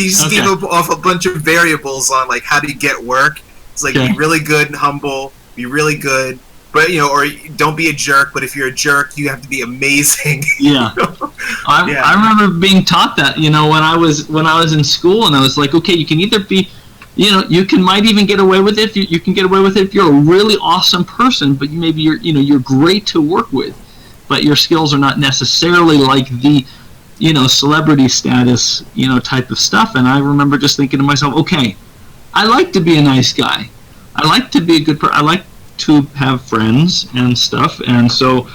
just gave off a bunch of variables on like how to get work. It's like be really good and humble, be really good, but or don't be a jerk. But if you're a jerk, you have to be amazing. Yeah, I remember being taught that. When I was in school, and I was like, okay, you can either be, might even get away with it. You can get away with it if you're a really awesome person, but maybe you're great to work with, but your skills are not necessarily like the celebrity status, type of stuff. And I remember just thinking to myself, okay, I like to be a nice guy. I like to be a good person. I like to have friends and stuff. And so,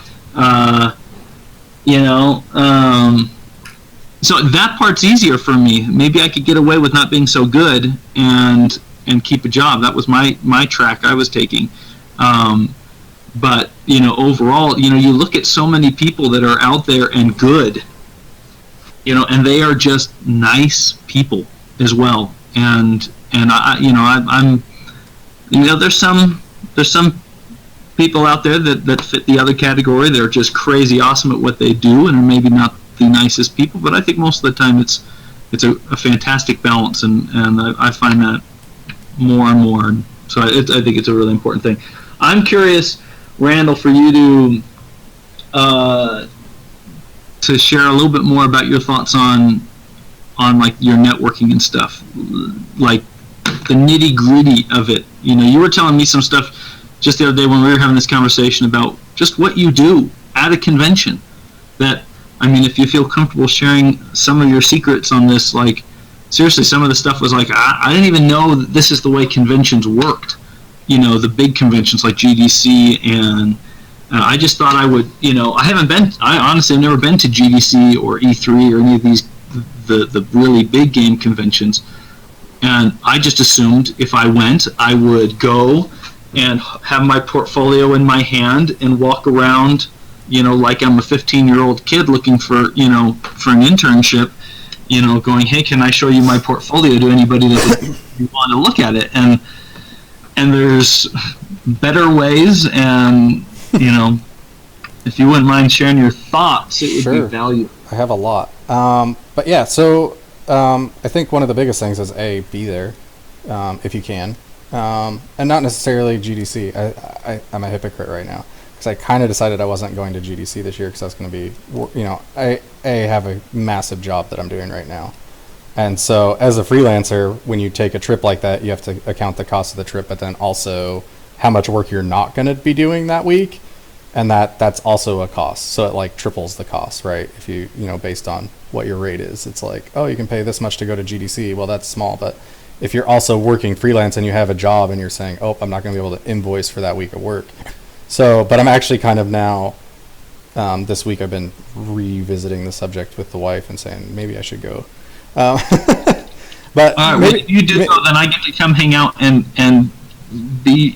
so that part's easier for me. Maybe I could get away with not being so good and keep a job. That was my track I was taking. But, overall, you look at so many people that are out there and good, and they are just nice people as well. And I'm there's some people out there that fit the other category. They're just crazy awesome at what they do and are maybe not the nicest people. But I think most of the time it's a fantastic balance, and I find that more and more. And so I think it's a really important thing. I'm curious, Randall, for you to share a little bit more about your thoughts on like your networking and stuff, like the nitty gritty of it. You were telling me some stuff just the other day when we were having this conversation about just what you do at a convention. That, if you feel comfortable sharing some of your secrets on this, like seriously, some of the stuff was like, I didn't even know that this is the way conventions worked. The big conventions like GDC, and I just thought I would, I honestly have never been to GDC or E3 or any of these, the really big game conventions. And I just assumed if I went, I would go and have my portfolio in my hand and walk around, like I'm a 15-year-old kid looking for an internship, going, hey, can I show you my portfolio to anybody that would want to look at it? And there's better ways, and if you wouldn't mind sharing your thoughts, it would be valuable. I have a lot. But yeah, so I think one of the biggest things is be there if you can, and not necessarily GDC. I'm a hypocrite right now because I kind of decided I wasn't going to GDC this year because I was going to be, I have a massive job that I'm doing right now. And so as a freelancer, when you take a trip like that, you have to account the cost of the trip, but then also how much work you're not going to be doing that week. And that's also a cost. So it like triples the cost, right? If you based on what your rate is, it's like, oh, you can pay this much to go to GDC. Well, that's small. But if you're also working freelance and you have a job and you're saying, oh, I'm not going to be able to invoice for that week of work. So, but I'm actually kind of now, this week I've been revisiting the subject with the wife and saying, maybe I should go. But all right, maybe, well, you do so, then I get to come hang out and be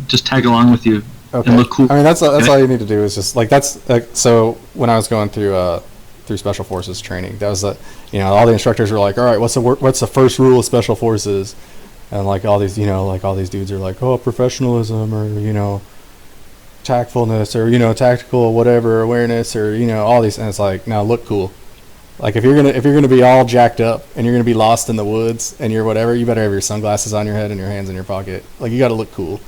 just tag along with you. Okay. And look cool. That's all you need to do is just like that's so when I was going through through Special Forces training. That was all the instructors were like, all right, what's the first rule of Special Forces? And like all these, like all these dudes are like, oh, professionalism, or tactfulness, or tactical whatever awareness, or all these, and it's like, now look cool. Like if you're gonna be all jacked up and you're gonna be lost in the woods and you're whatever, you better have your sunglasses on your head and your hands in your pocket. Like you got to look cool.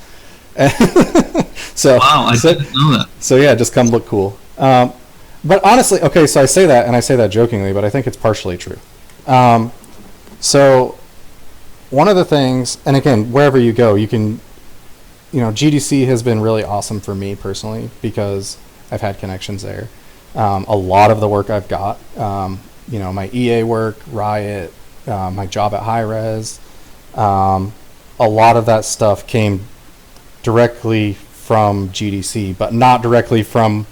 So wow, I didn't know that. So yeah, just come look cool. But honestly, okay, so I say that, and I say that jokingly, but I think it's partially true. So one of the things, and again, wherever you go, you can, GDC has been really awesome for me personally because I've had connections there. A lot of the work I've got, my EA work, Riot, my job at High Res, a lot of that stuff came directly from GDC, but not directly from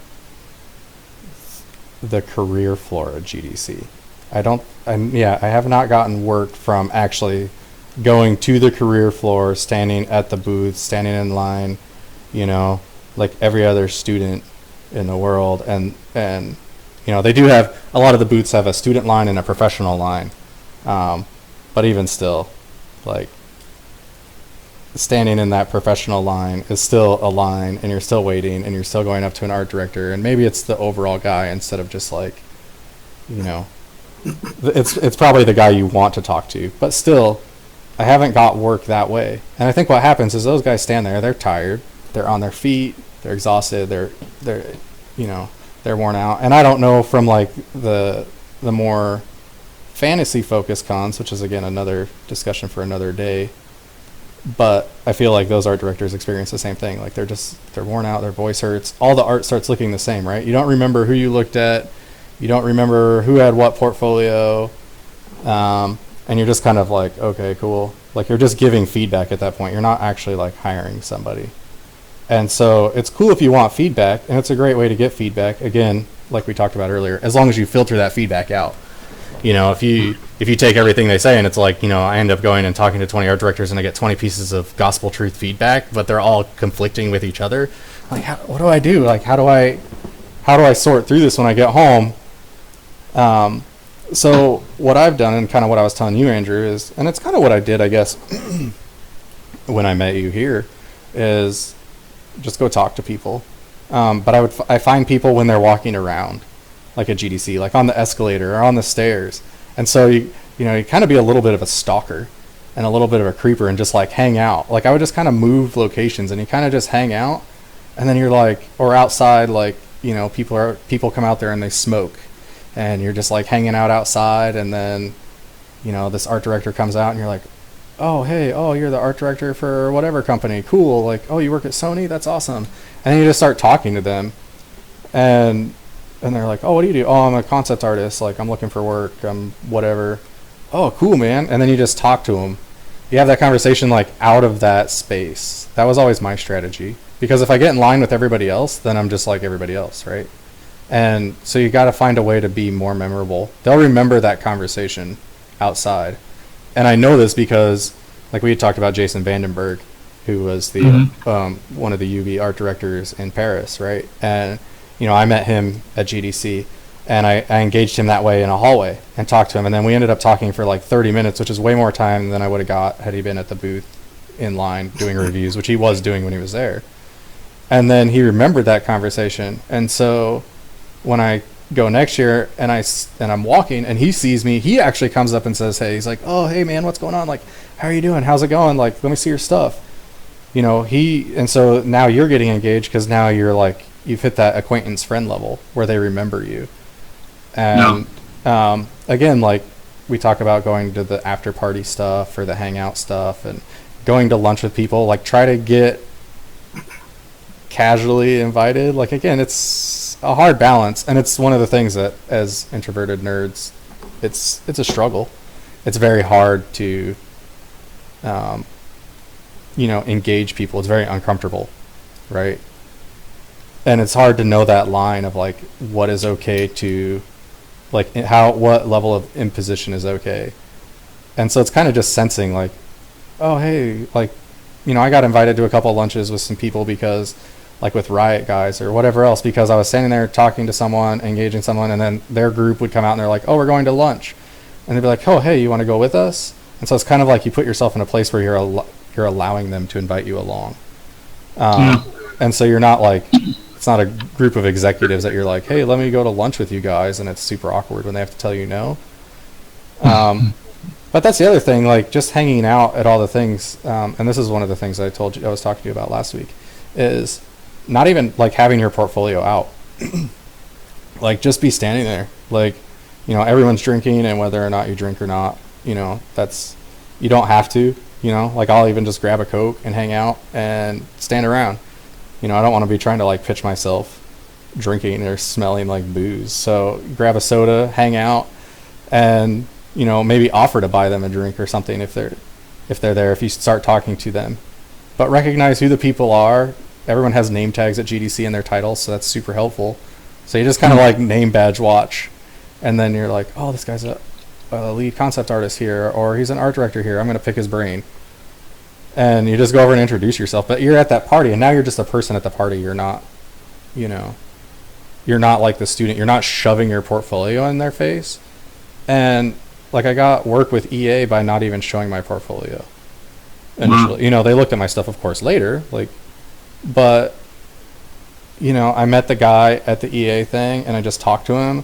the career floor at GDC. I have not gotten work from actually going to the career floor, standing at the booth, standing in line, like every other student in the world. And they do have, a lot of the booths have a student line and a professional line. But even still, like, standing in that professional line is still a line, and you're still waiting, and you're still going up to an art director, and maybe it's the overall guy instead of just like, it's probably the guy you want to talk to, but still, I haven't got work that way. And I think what happens is those guys stand there, they're tired, they're on their feet, they're exhausted, they're worn out. And I don't know from like the more fantasy focused cons, which is again another discussion for another day, but I feel like those art directors experience the same thing. Like they're worn out, their voice hurts, all the art starts looking the same, right? You don't remember who you looked at, you don't remember who had what portfolio, and you're just kind of like, okay, cool. Like you're just giving feedback at that point. You're not actually like hiring somebody. And so it's cool if you want feedback, and it's a great way to get feedback. Again, like we talked about earlier, as long as you filter that feedback out. If you take everything they say and it's like, I end up going and talking to 20 art directors and I get 20 pieces of gospel truth feedback, but they're all conflicting with each other. Like, what do I do? Like, how do I sort through this when I get home? So what I've done, and kind of what I was telling you, Andrew, is, and it's kind of what I did, I guess, when I met you here, is just go talk to people. But I find people when they're walking around, like at GDC, like on the escalator or on the stairs. And so you kind of be a little bit of a stalker and a little bit of a creeper and just like hang out. Like I would just kind of move locations and you kind of just hang out, and then you're like, or outside, like, people come out there and they smoke, and you're just like hanging out outside, and then this art director comes out and you're like, oh, hey, oh, you're the art director for whatever company, cool, like, oh, you work at Sony, that's awesome. And then you just start talking to them, and they're like, oh, what do you do? Oh, I'm a concept artist, like I'm looking for work, I'm whatever. Oh, cool, man. And then you just talk to them. You have that conversation like out of that space. That was always my strategy, because if I get in line with everybody else, then I'm just like everybody else, right? And so you got to find a way to be more memorable. They'll remember that conversation outside. And I know this because, like we had talked about Jason Vandenberg, who was the one of the UV art directors in Paris, right? And I met him at GDC, and I engaged him that way in a hallway and talked to him, and then we ended up talking for like 30 minutes, which is way more time than I would have got had he been at the booth in line doing reviews, which he was doing when he was there. And then he remembered that conversation, and so when I go next year and I'm walking and he sees me, he actually comes up and says, hey, he's like, oh, hey man, what's going on? Like, how are you doing? How's it going? Like, let me see your stuff. And so now you're getting engaged because now you're like, you've hit that acquaintance friend level where they remember you. And again, like we talk about going to the after party stuff or the hangout stuff and going to lunch with people, like try to get casually invited. Like, again, it's a hard balance, and it's one of the things that as introverted nerds, it's a struggle. It's very hard to engage people. It's very uncomfortable, right? And it's hard to know that line of like what is okay to, like, what level of imposition is okay. And so it's kind of just sensing like, oh, hey, like, I got invited to a couple lunches with some people because like with Riot guys or whatever else, because I was standing there talking to someone, engaging someone, and then their group would come out and they're like, oh, we're going to lunch. And they'd be like, oh, hey, you want to go with us? And so it's kind of like you put yourself in a place where you're allowing them to invite you along. And so you're not like, it's not a group of executives that you're like, hey, let me go to lunch with you guys, and it's super awkward when they have to tell you no. But that's the other thing, like just hanging out at all the things, and this is one of the things I told you I was talking to you about last week, is not even like having your portfolio out. Like just be standing there, like, you know, everyone's drinking, and whether or not you drink or not, you know, that's, you don't have to, you know, like I'll even just grab a Coke and hang out and stand around. You know, I don't want to be trying to like pitch myself drinking or smelling like booze. So grab a soda, hang out, and, you know, maybe offer to buy them a drink or something if they're there, if you start talking to them. But recognize who the people are. Everyone has name tags at GDC in their titles, so that's super helpful. So you just kind of like name badge watch, and then you're like, oh, this guy's a lead concept artist here, or he's an art director here. I'm going to pick his brain. And you just go over and introduce yourself. But you're at that party, and now you're just a person at the party. You're not, you know, you're not like the student. You're not shoving your portfolio in their face. And like I got work with EA by not even showing my portfolio initially. Wow. You know, they looked at my stuff, of course, later. Like, but, you know, I met the guy at the EA thing, and I just talked to him.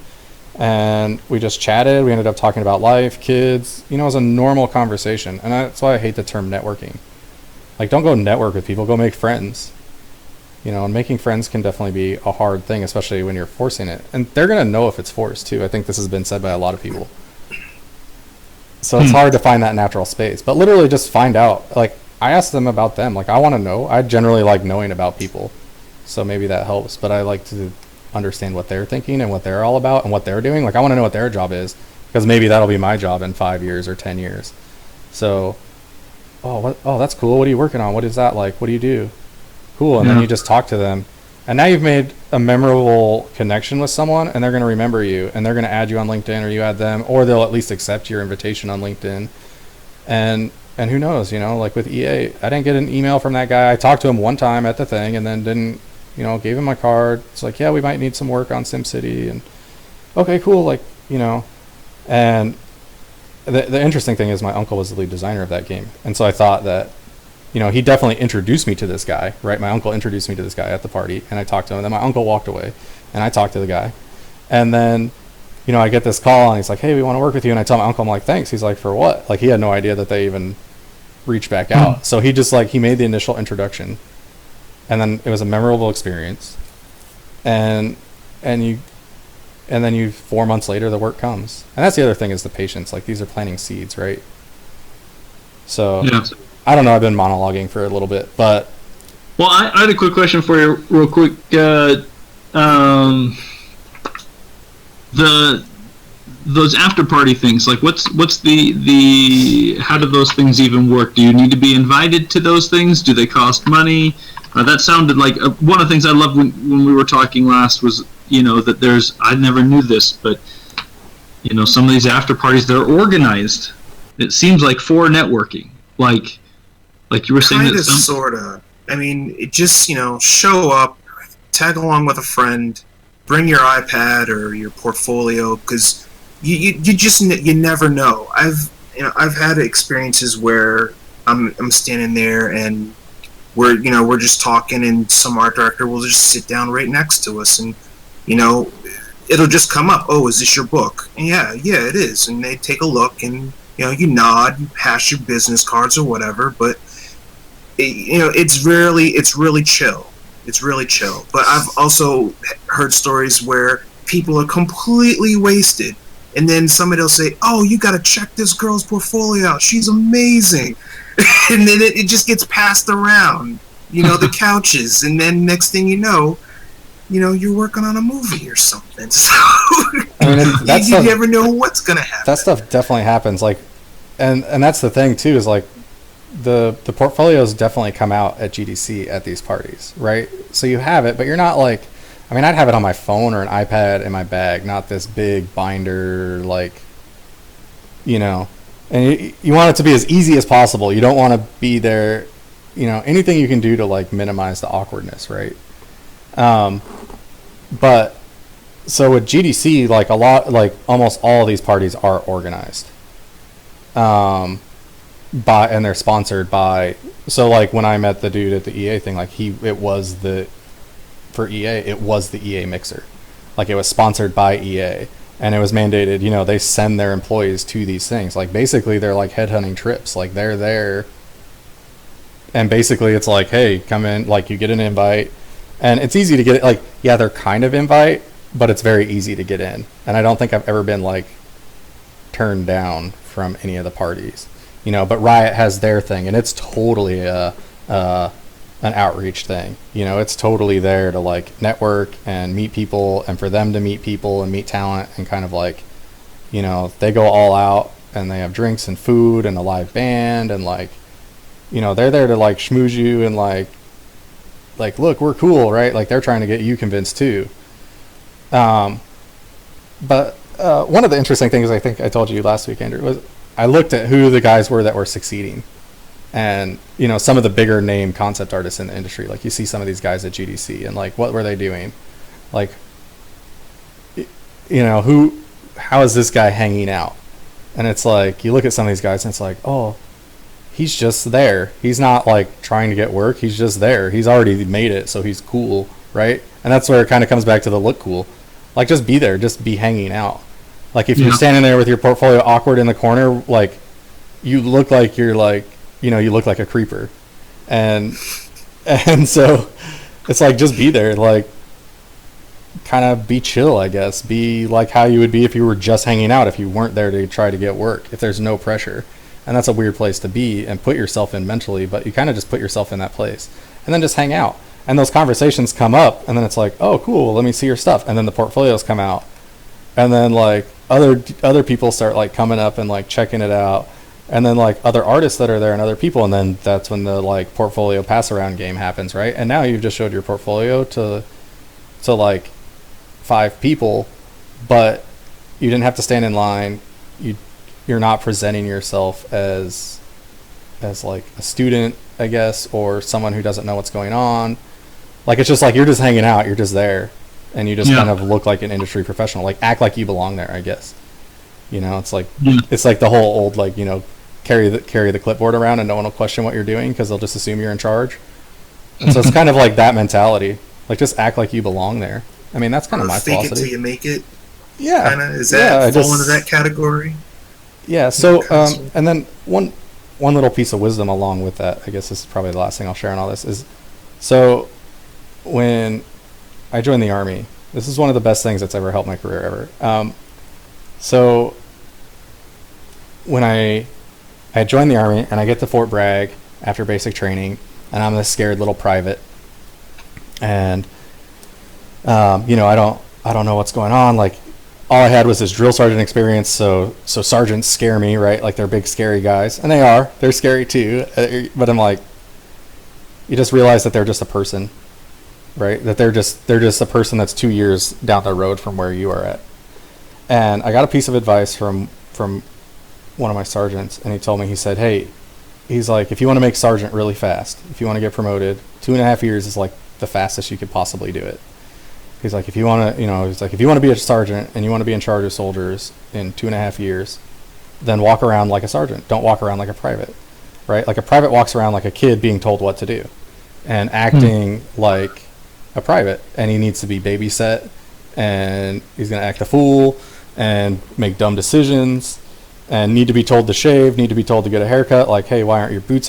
And we just chatted. We ended up talking about life, kids. You know, it was a normal conversation. And that's why I hate the term networking. Like, don't go network with people. Go make friends. You know, and making friends can definitely be a hard thing, especially when you're forcing it. And they're going to know if it's forced, too. I think this has been said by a lot of people. So it's hard to find that natural space. But literally just find out. Like, I asked them about them. Like, I want to know. I generally like knowing about people. So maybe that helps. But I like to understand what they're thinking and what they're all about and what they're doing. Like, I want to know what their job is, because maybe that'll be my job in 5 years or 10 years. So, oh, that's cool. What are you working on? What is that like? What do you do? Cool. And then you just talk to them, and now you've made a memorable connection with someone, and they're going to remember you, and they're going to add you on LinkedIn, or you add them, or they'll at least accept your invitation on LinkedIn. And who knows, you know, like with EA, I didn't get an email from that guy. I talked to him one time at the thing, and then didn't, you know, gave him my card. It's like, yeah, we might need some work on SimCity, and okay, cool. Like, you know, and the interesting thing is my uncle was the lead designer of that game. And so I thought that, you know, he definitely introduced me to this guy, right? My uncle introduced me to this guy at the party, and I talked to him, and then my uncle walked away, and I talked to the guy. And then, you know, I get this call, and he's like, hey, we want to work with you. And I tell my uncle, I'm like, thanks. He's like, for what? Like, he had no idea that they even reached back out. So he just, like, he made the initial introduction. And then it was a memorable experience, and then 4 months later the work comes. And that's the other thing, is the patience. Like, these are planting seeds, right? So yeah. I don't know, I've been monologuing for a little bit, but well, I had a quick question for you, real quick. Those after party things, like what's the how do those things even work? Do you need to be invited to those things? Do they cost money? That sounded like one of the things I loved when we were talking last was, you know, that I never knew this, but, you know, some of these after parties, they're organized. It seems like for networking, like you were saying. Kind of, sorta. I mean, it just, you know, show up, tag along with a friend, bring your iPad or your portfolio, because you never know. I've had experiences where I'm standing there and we're just talking, and some art director will just sit down right next to us, and, you know, it'll just come up. Oh, is this your book? And yeah, it is. And they take a look, and, you know, you nod, you pass your business cards or whatever, but you know, it's really chill. It's really chill. But I've also heard stories where people are completely wasted, and then somebody will say, oh, you got to check this girl's portfolio out. She's amazing. And then it just gets passed around, you know, the couches. And then next thing you know, you're working on a movie or something. So I mean, you never know what's going to happen. That stuff definitely happens. Like, and that's the thing, too, is like the portfolios definitely come out at GDC at these parties, right? So you have it, but you're not like, I mean, I'd have it on my phone or an iPad in my bag, not this big binder, like, you know. And you want it to be as easy as possible. You don't want to be there, you know, anything you can do to, like, minimize the awkwardness, right? But so with GDC, like almost all of these parties are organized. And they're sponsored by. So like when I met the dude at the EA thing, like for EA, it was the EA mixer. Like it was sponsored by EA, and it was mandated, they send their employees to these things. Like basically they're like headhunting trips. Like they're there, and basically it's like, hey, come in, like you get an invite, and it's easy to get it. Like, yeah, they're kind of invite, but it's very easy to get in. And I don't think I've ever been like turned down from any of the parties, but Riot has their thing, and it's totally an outreach thing. It's totally there to like network and meet people, and for them to meet people and meet talent, and kind of like, they go all out, and they have drinks and food and a live band, and like, they're there to like schmooze you and like look, we're cool, right? Like they're trying to get you convinced too. But one of the interesting things, I think I told you last week, Andrew, was I looked at who the guys were that were succeeding. And, some of the bigger name concept artists in the industry, like you see some of these guys at GDC, and like, what were they doing? Like, how is this guy hanging out? And it's like, you look at some of these guys and it's like, oh, he's just there. He's not like trying to get work. He's just there. He's already made it. So he's cool. Right. And that's where it kind of comes back to the look cool. Like just be there, just be hanging out. Like if you're standing there with your portfolio awkward in the corner, like you look like you're like, you look like a creeper. And so it's like, just be there, like kind of be chill, I guess. Be like how you would be if you were just hanging out, if you weren't there to try to get work, if there's no pressure. And that's a weird place to be and put yourself in mentally, but you kind of just put yourself in that place and then just hang out. And those conversations come up, and then it's like, oh, cool, let me see your stuff. And then the portfolios come out. And then like other people start like coming up and like checking it out. And then like other artists that are there and other people, and then that's when the like portfolio pass around game happens, right? And now you've just showed your portfolio to like 5 people, but you didn't have to stand in line. You're not presenting yourself as like a student, I guess, or someone who doesn't know what's going on. Like it's just like you're just hanging out, you're just there, and you just kind of look like an industry professional. Like act like you belong there, I guess. It's like it's like the whole old like carry the clipboard around and no one will question what you're doing because they'll just assume you're in charge. And so it's kind of like that mentality. Like just act like you belong there. I mean, that's kind of my philosophy. Fake it till you make it. Yeah. Kinda, is that fall into that category? Yeah. So and then one little piece of wisdom along with that, I guess this is probably the last thing I'll share on all this, is so when I joined the Army, this is one of the best things that's ever helped my career ever. So when I joined the Army and I get to Fort Bragg after basic training, and I'm this scared little private, and I don't know what's going on. Like all I had was this drill sergeant experience, so sergeants scare me, right? Like they're big scary guys, and they're scary too. But I'm like, you just realize that they're just a person, right? That they're just a person that's 2 years down the road from where you are at. And I got a piece of advice from one of my sergeants, and he told me, he said, hey, he's like, if you want to make sergeant really fast, if you want to get promoted, 2.5 years is like the fastest you could possibly do it. He's like, if you want to be a sergeant and you want to be in charge of soldiers in 2.5 years, then walk around like a sergeant. Don't walk around like a private, right? Like a private walks around like a kid being told what to do and acting like a private, and he needs to be babysat, and he's going to act a fool and make dumb decisions and need to be told to shave, need to be told to get a haircut. Like, hey, why aren't your boots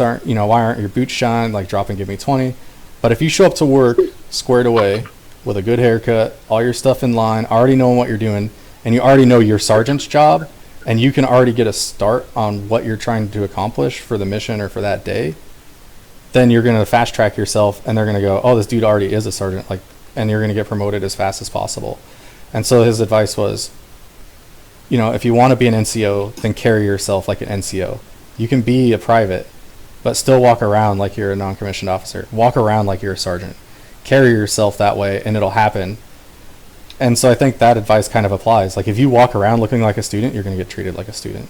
shined? Like, drop and give me 20. But if you show up to work squared away with a good haircut, all your stuff in line, already knowing what you're doing, and you already know your sergeant's job, and you can already get a start on what you're trying to accomplish for the mission or for that day, then you're going to fast track yourself, and they're going to go, oh, this dude already is a sergeant, like, and you're going to get promoted as fast as possible. And so his advice was, if you want to be an NCO, then carry yourself like an NCO. You can be a private, but still walk around like you're a non-commissioned officer. Walk around like you're a sergeant. Carry yourself that way, and it'll happen. And so I think that advice kind of applies. Like if you walk around looking like a student, you're going to get treated like a student.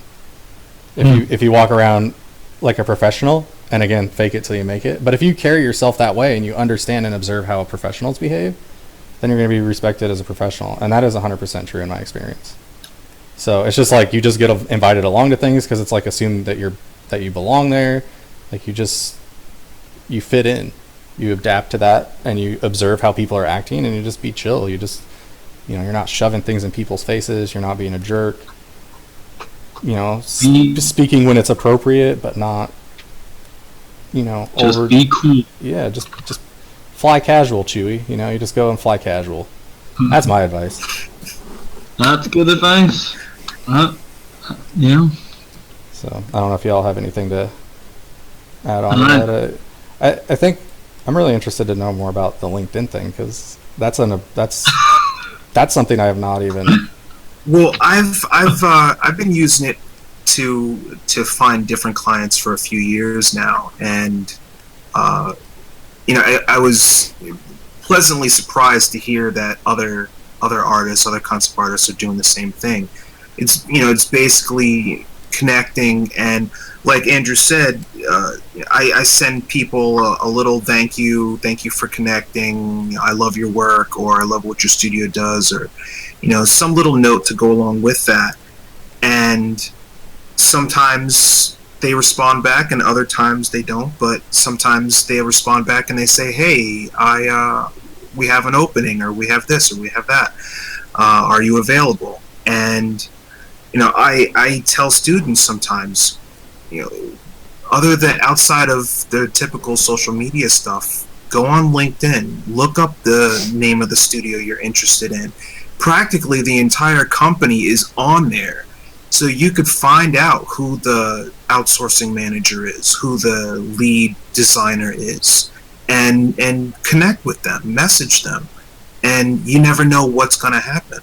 If you walk around like a professional, And again, fake it till you make it. But if you carry yourself that way and you understand and observe how professionals behave, then you're going to be respected as a professional. And that is 100% true in my experience. So it's just like you just get invited along to things because it's like assumed that you belong there. Like you fit in, you adapt to that, and you observe how people are acting, and you just be chill. You just, you're not shoving things in people's faces. You're not being a jerk. Speaking when it's appropriate, but not, just be cool. Yeah, just fly casual, Chewy. You just go and fly casual. That's my advice. That's good advice. Yeah. So I don't know if y'all have anything to add on to that. I think I'm really interested to know more about the LinkedIn thing because that's something I have not even. Well, I've been using it to find different clients for a few years now, and I was pleasantly surprised to hear that other artists, other concept artists, are doing the same thing. It's basically connecting, and like Andrew said, I send people a little thank you for connecting, I love your work, or I love what your studio does, or some little note to go along with that. And sometimes they respond back and other times they don't, but sometimes they respond back and they say, hey, we have an opening, or we have this, or we have that, are you available? And I tell students sometimes, other than outside of the typical social media stuff, go on LinkedIn, look up the name of the studio you're interested in. Practically the entire company is on there, so you could find out who the outsourcing manager is, who the lead designer is, and connect with them, message them, and you never know what's going to happen.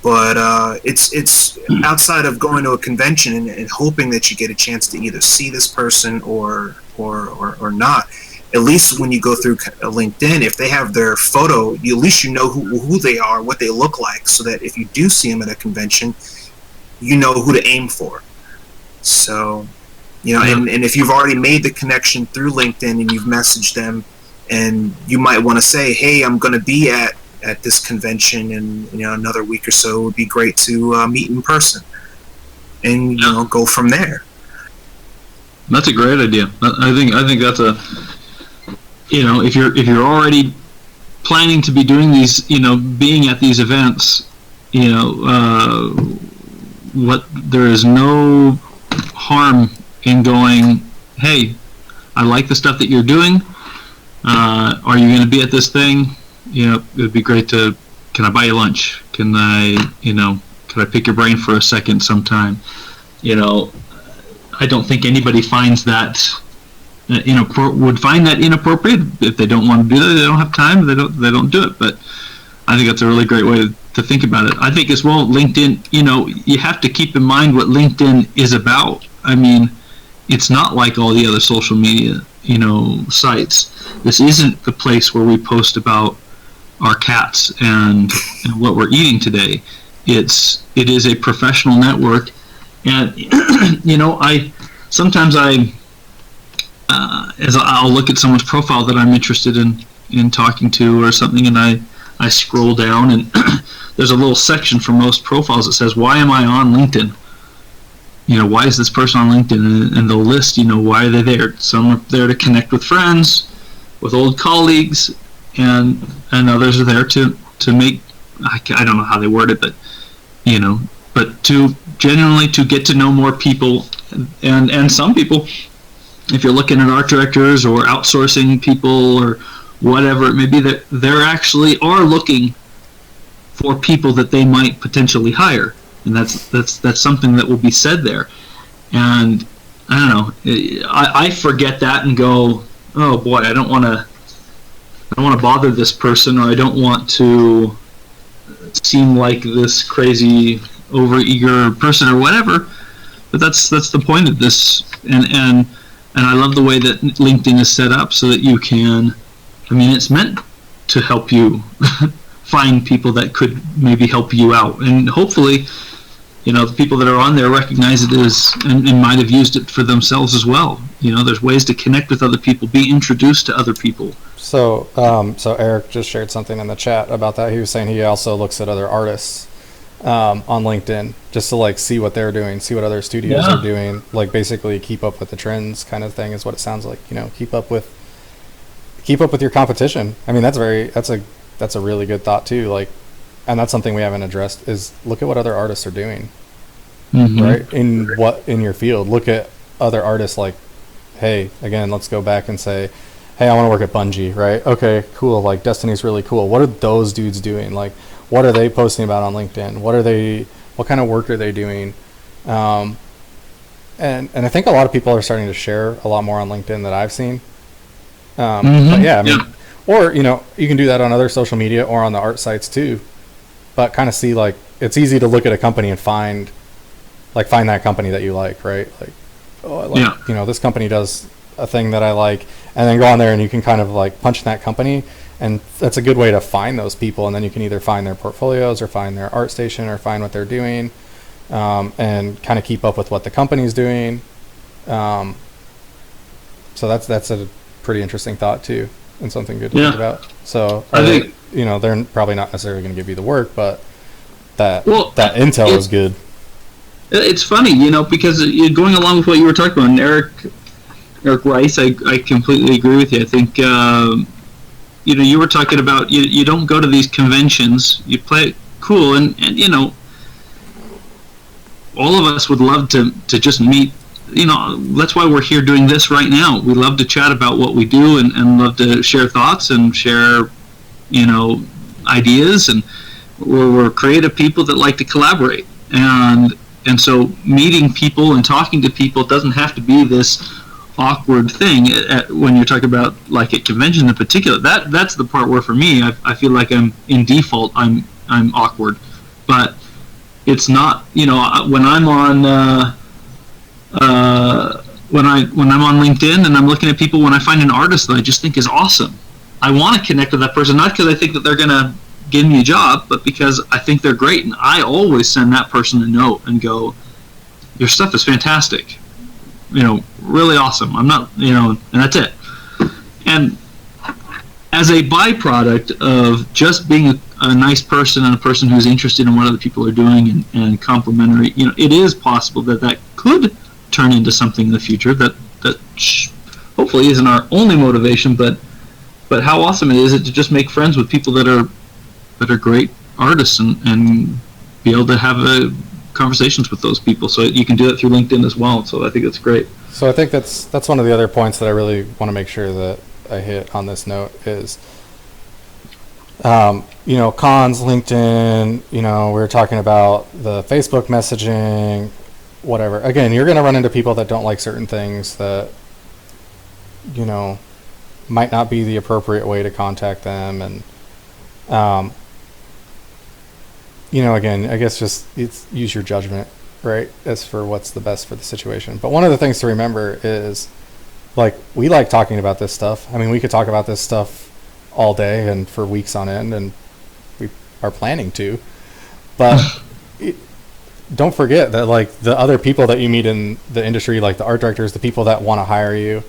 But it's outside of going to a convention and hoping that you get a chance to either see this person or not. At least when you go through LinkedIn, if they have their photo, at least you know who they are, what they look like, so that if you do see them at a convention, you know who to aim for. So, and if you've already made the connection through LinkedIn and you've messaged them, and you might want to say, hey, I'm going to be at this convention in another week or so, it would be great to meet in person, and go from there. That's a great idea. I think that's a, if you're already planning to be doing these, being at these events, there is no harm in going, hey, I like the stuff that you're doing. Are you going to be at this thing? It would be great to, can I buy you lunch? Can I pick your brain for a second sometime? I don't think anybody finds that, would find that inappropriate. If they don't want to do that, they don't have time, they don't do it. But I think that's a really great way to think about it. I think as well, LinkedIn, you have to keep in mind what LinkedIn is about. I mean, it's not like all the other social media, sites. This isn't the place where we post about our cats and what we're eating today. It is a professional network, and as I'll look at someone's profile that I'm interested in talking to or something, and I scroll down, and there's a little section for most profiles that says, why am I on LinkedIn? Why is this person on LinkedIn? And they'll list, why are they there? Some are there to connect with friends, with old colleagues, and others are there to make, I don't know how they word it, but but to genuinely to get to know more people, and some people, if you're looking at art directors or outsourcing people or whatever it may be, that they're actually are looking for people that they might potentially hire, and that's something that will be said there. And I don't know, I forget that and go, oh boy, I don't want to bother this person, or I don't want to seem like this crazy overeager person or whatever. But that's the point of this, and I love the way that LinkedIn is set up so that you can, it's meant to help you find people that could maybe help you out, and hopefully, the people that are on there recognize it as and might have used it for themselves as well. There's ways to connect with other people, be introduced to other people. So, so Eric just shared something in the chat about that. He was saying he also looks at other artists on LinkedIn just to like see what they're doing, see what other studios are doing, like basically keep up with the trends kind of thing is what it sounds like. Keep up with your competition. I mean, that's a really good thought too. Like, and that's something we haven't addressed is look at what other artists are doing, right? In your field, look at other artists. Like, hey, again, let's go back and say, hey, I want to work at Bungie, right? Okay, cool. Like Destiny's really cool. What are those dudes doing? Like, what are they posting about on LinkedIn? What kind of work are they doing? And I think a lot of people are starting to share a lot more on LinkedIn that I've seen. But yeah, I mean, or, you can do that on other social media or on the art sites too, but kind of see like, it's easy to look at a company and find that company that you like, right? Like, this company does a thing that I like, and then go on there and you can kind of like punch in that company, and that's a good way to find those people. And then you can either find their portfolios or find their art station or find what they're doing, and kind of keep up with what the company's doing. So that's a pretty interesting thought too, and something good to think about. So I think they're probably not necessarily going to give you the work, but that intel is good. It's funny, because going along with what you were talking about, and Eric Rice, I completely agree with you. I think you were talking about you don't go to these conventions, you play it cool, and all of us would love to just meet. That's why we're here doing this right now. We love to chat about what we do and love to share thoughts and share, ideas. And we're creative people that like to collaborate. And so meeting people and talking to people doesn't have to be this awkward thing when you're talking about like at conventions in particular. That's the part where for me, I feel like I'm in default, I'm awkward. But it's not, when I'm on... when I'm on LinkedIn and I'm looking at people, when I find an artist that I just think is awesome, I want to connect with that person, not because I think that they're going to give me a job, but because I think they're great. And I always send that person a note and go, your stuff is fantastic, really awesome. I'm not, and that's it. And as a byproduct of just being a nice person and a person who's interested in what other people are doing and complimentary, it is possible that could turn into something in the future that hopefully isn't our only motivation, but how awesome it is to just make friends with people that are great artists and be able to have conversations with those people. So you can do it through LinkedIn as well. So I think that's great. So I think that's one of the other points that I really want to make sure that I hit on this note is, cons, LinkedIn, we were talking about the Facebook messaging, whatever. Again, you're going to run into people that don't like certain things that, might not be the appropriate way to contact them. And, again, I guess just use your judgment, right, as for what's the best for the situation. But one of the things to remember is, like, we like talking about this stuff. I mean, we could talk about this stuff all day and for weeks on end, and we are planning to. But don't forget that, like, the other people that you meet in the industry, like the art directors, the people that want to hire you,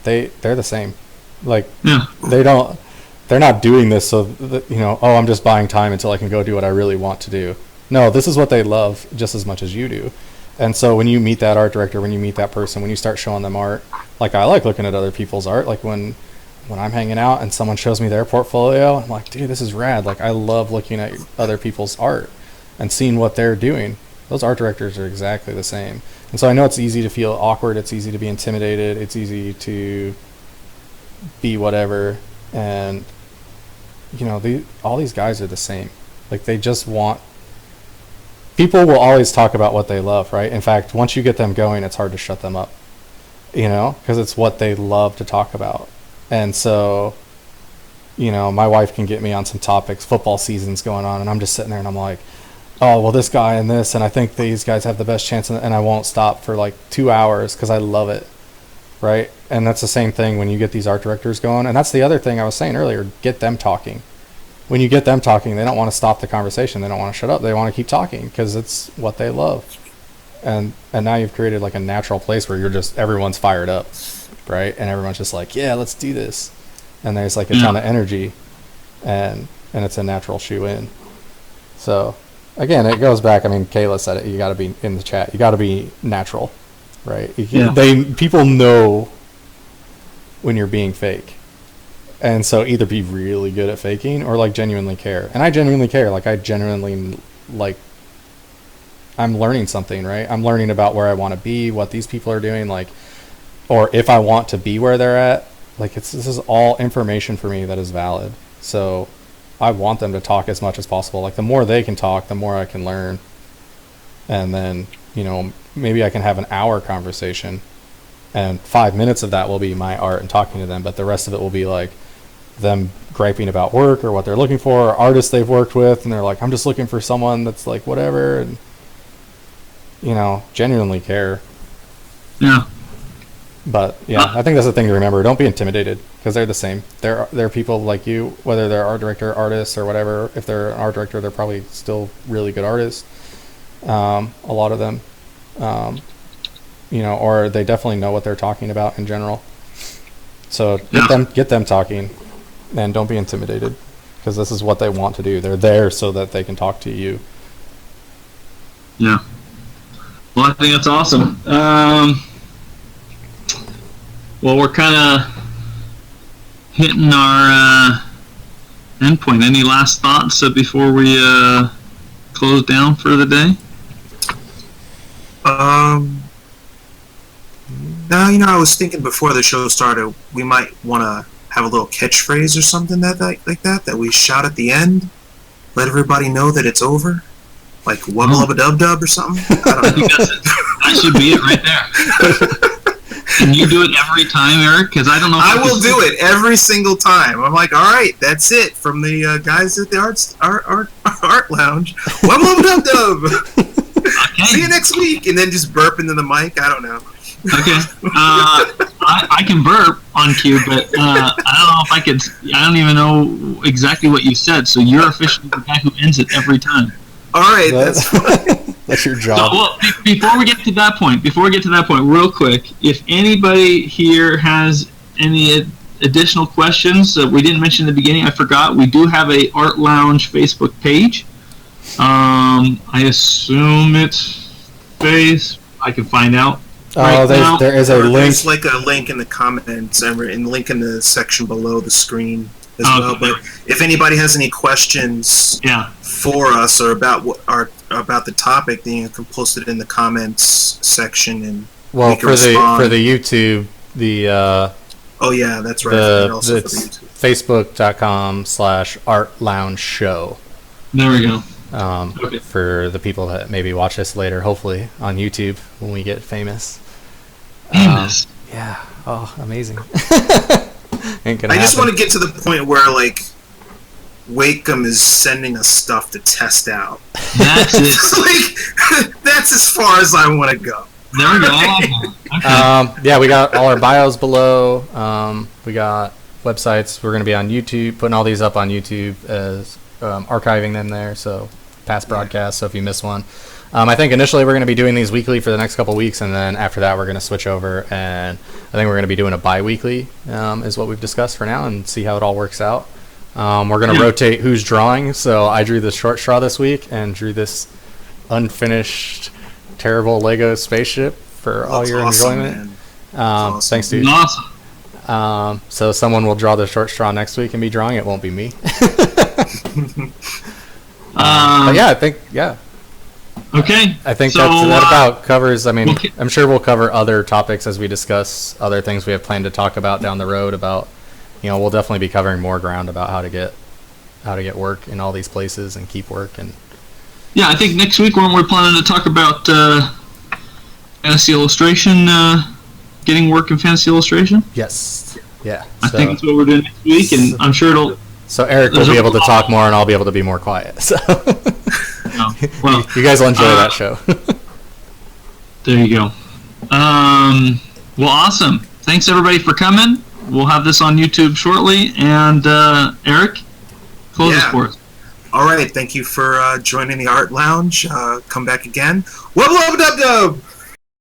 they're the same. Like, they're not doing this so that, I'm just buying time until I can go do what I really want to do. No, this is what they love just as much as you do. And so when you meet that art director, when you meet that person, when you start showing them art, like, I like looking at other people's art. Like, when I'm hanging out and someone shows me their portfolio, I'm like, dude, this is rad. Like, I love looking at other people's art and seeing what they're doing. Those art directors are exactly the same. And so I know it's easy to feel awkward. It's easy to be intimidated. It's easy to be whatever. And, all these guys are the same. Like, they just want... People will always talk about what they love, right? In fact, once you get them going, it's hard to shut them up, because it's what they love to talk about. And so, my wife can get me on some topics. Football season's going on, and I'm just sitting there and I'm like, oh, well, this guy and this, and I think these guys have the best chance, and I won't stop for like 2 hours because I love it, right? And that's the same thing when you get these art directors going. And that's the other thing I was saying earlier, get them talking. when you get them talking, they don't want to stop the conversation. They don't want to shut up. They want to keep talking because it's what they love. And now you've created like a natural place where everyone's fired up, right? And everyone's just like, yeah, let's do this. And there's like a ton of energy, and it's a natural shoe in. So again, it goes back. I mean, Kayla said it. You got to be in the chat. You got to be natural, right? People know when you're being fake. And so either be really good at faking or like genuinely care. And I genuinely care. Like I genuinely like I'm learning something, right? I'm learning about where I want to be, what these people are doing, like, or if I want to be where they're at. Like this is all information for me that is valid. So I want them to talk as much as possible. Like the more they can talk, the more I can learn. And then, maybe I can have an hour conversation and 5 minutes of that will be my art and talking to them. But the rest of it will be like them griping about work or what they're looking for, or artists they've worked with. And they're like, I'm just looking for someone that's like whatever. And, genuinely care. Yeah. But yeah, I think that's the thing to remember. Don't be intimidated because they're the same. They're people like you, whether they're art director, artists, or whatever. If they're an art director, they're probably still really good artists. A lot of them, or they definitely know what they're talking about in general. So get them talking, and don't be intimidated because this is what they want to do. They're there so that they can talk to you. Yeah. Well, I think that's awesome. Well, we're kind of hitting our endpoint. Any last thoughts before we close down for the day? No, I was thinking before the show started, we might want to have a little catchphrase or something like that we shout at the end, let everybody know that it's over, like wubba lubba dub dub or something. I think that should be it right there. Can you do it every time, Eric? Because I don't know. If I will do it every single time. I'm like, all right, that's it from the guys at the art lounge. Wubba lubba dub dub. Okay. See you next week, and then just burp into the mic. I don't know. Okay. I can burp on cue, but I don't know if I could. I don't even know exactly what you said. So you're officially the guy who ends it every time. All right, that's fine. That's your job. So, well, before we get to that point, real quick, if anybody here has any additional questions that we didn't mention in the beginning, I forgot. We do have a Art Lounge Facebook page. I assume it's I can find out. There is a link. There's like a link in the comments and link in the section below the screen as well. But if anybody has any questions for us or about about the topic, then you can post it in the comments section and for the YouTube, oh yeah, that's right. It's facebook.com/Art Lounge Show. There we go. For the people that maybe watch this later, hopefully on YouTube when we get famous. Yeah. Oh, amazing. I just want to get to the point where like Wacom is sending us stuff to test out. That's it. Like that's as far as I want to go. There we go. Okay. We got all our bios below. We got websites. We're going to be on YouTube, putting all these up on YouTube as archiving them there. So past broadcasts. So if you miss one, I think initially we're going to be doing these weekly for the next couple weeks, and then after that we're going to switch over, and I think we're going to be doing a bi-weekly is what we've discussed for now, and see how it all works out. We're going to rotate who's drawing. So I drew the short straw this week and drew this unfinished terrible Lego spaceship for all your enjoyment. Awesome. Thanks, dude. Awesome. So someone will draw the short straw next week and be drawing. It won't be me. But yeah, I think Okay. I think that about covers. I mean, I'm sure we'll cover other topics as we discuss other things we have planned to talk about down the road. About, we'll definitely be covering more ground about how to get work in all these places and keep work. And yeah, I think next week we're planning to talk about fantasy illustration, getting work in fantasy illustration. Yes. Yeah. I think that's what we're doing next week, and I'm sure it'll. So Eric will be able to talk more, and I'll be able to be more quiet. So well, you guys will enjoy that show. There you go. Well, awesome. Thanks everybody for coming. We'll have this on YouTube shortly. And Eric, Close this for us. All right. Thank you for joining the Art Lounge. Come back again. Wub wub dub dub.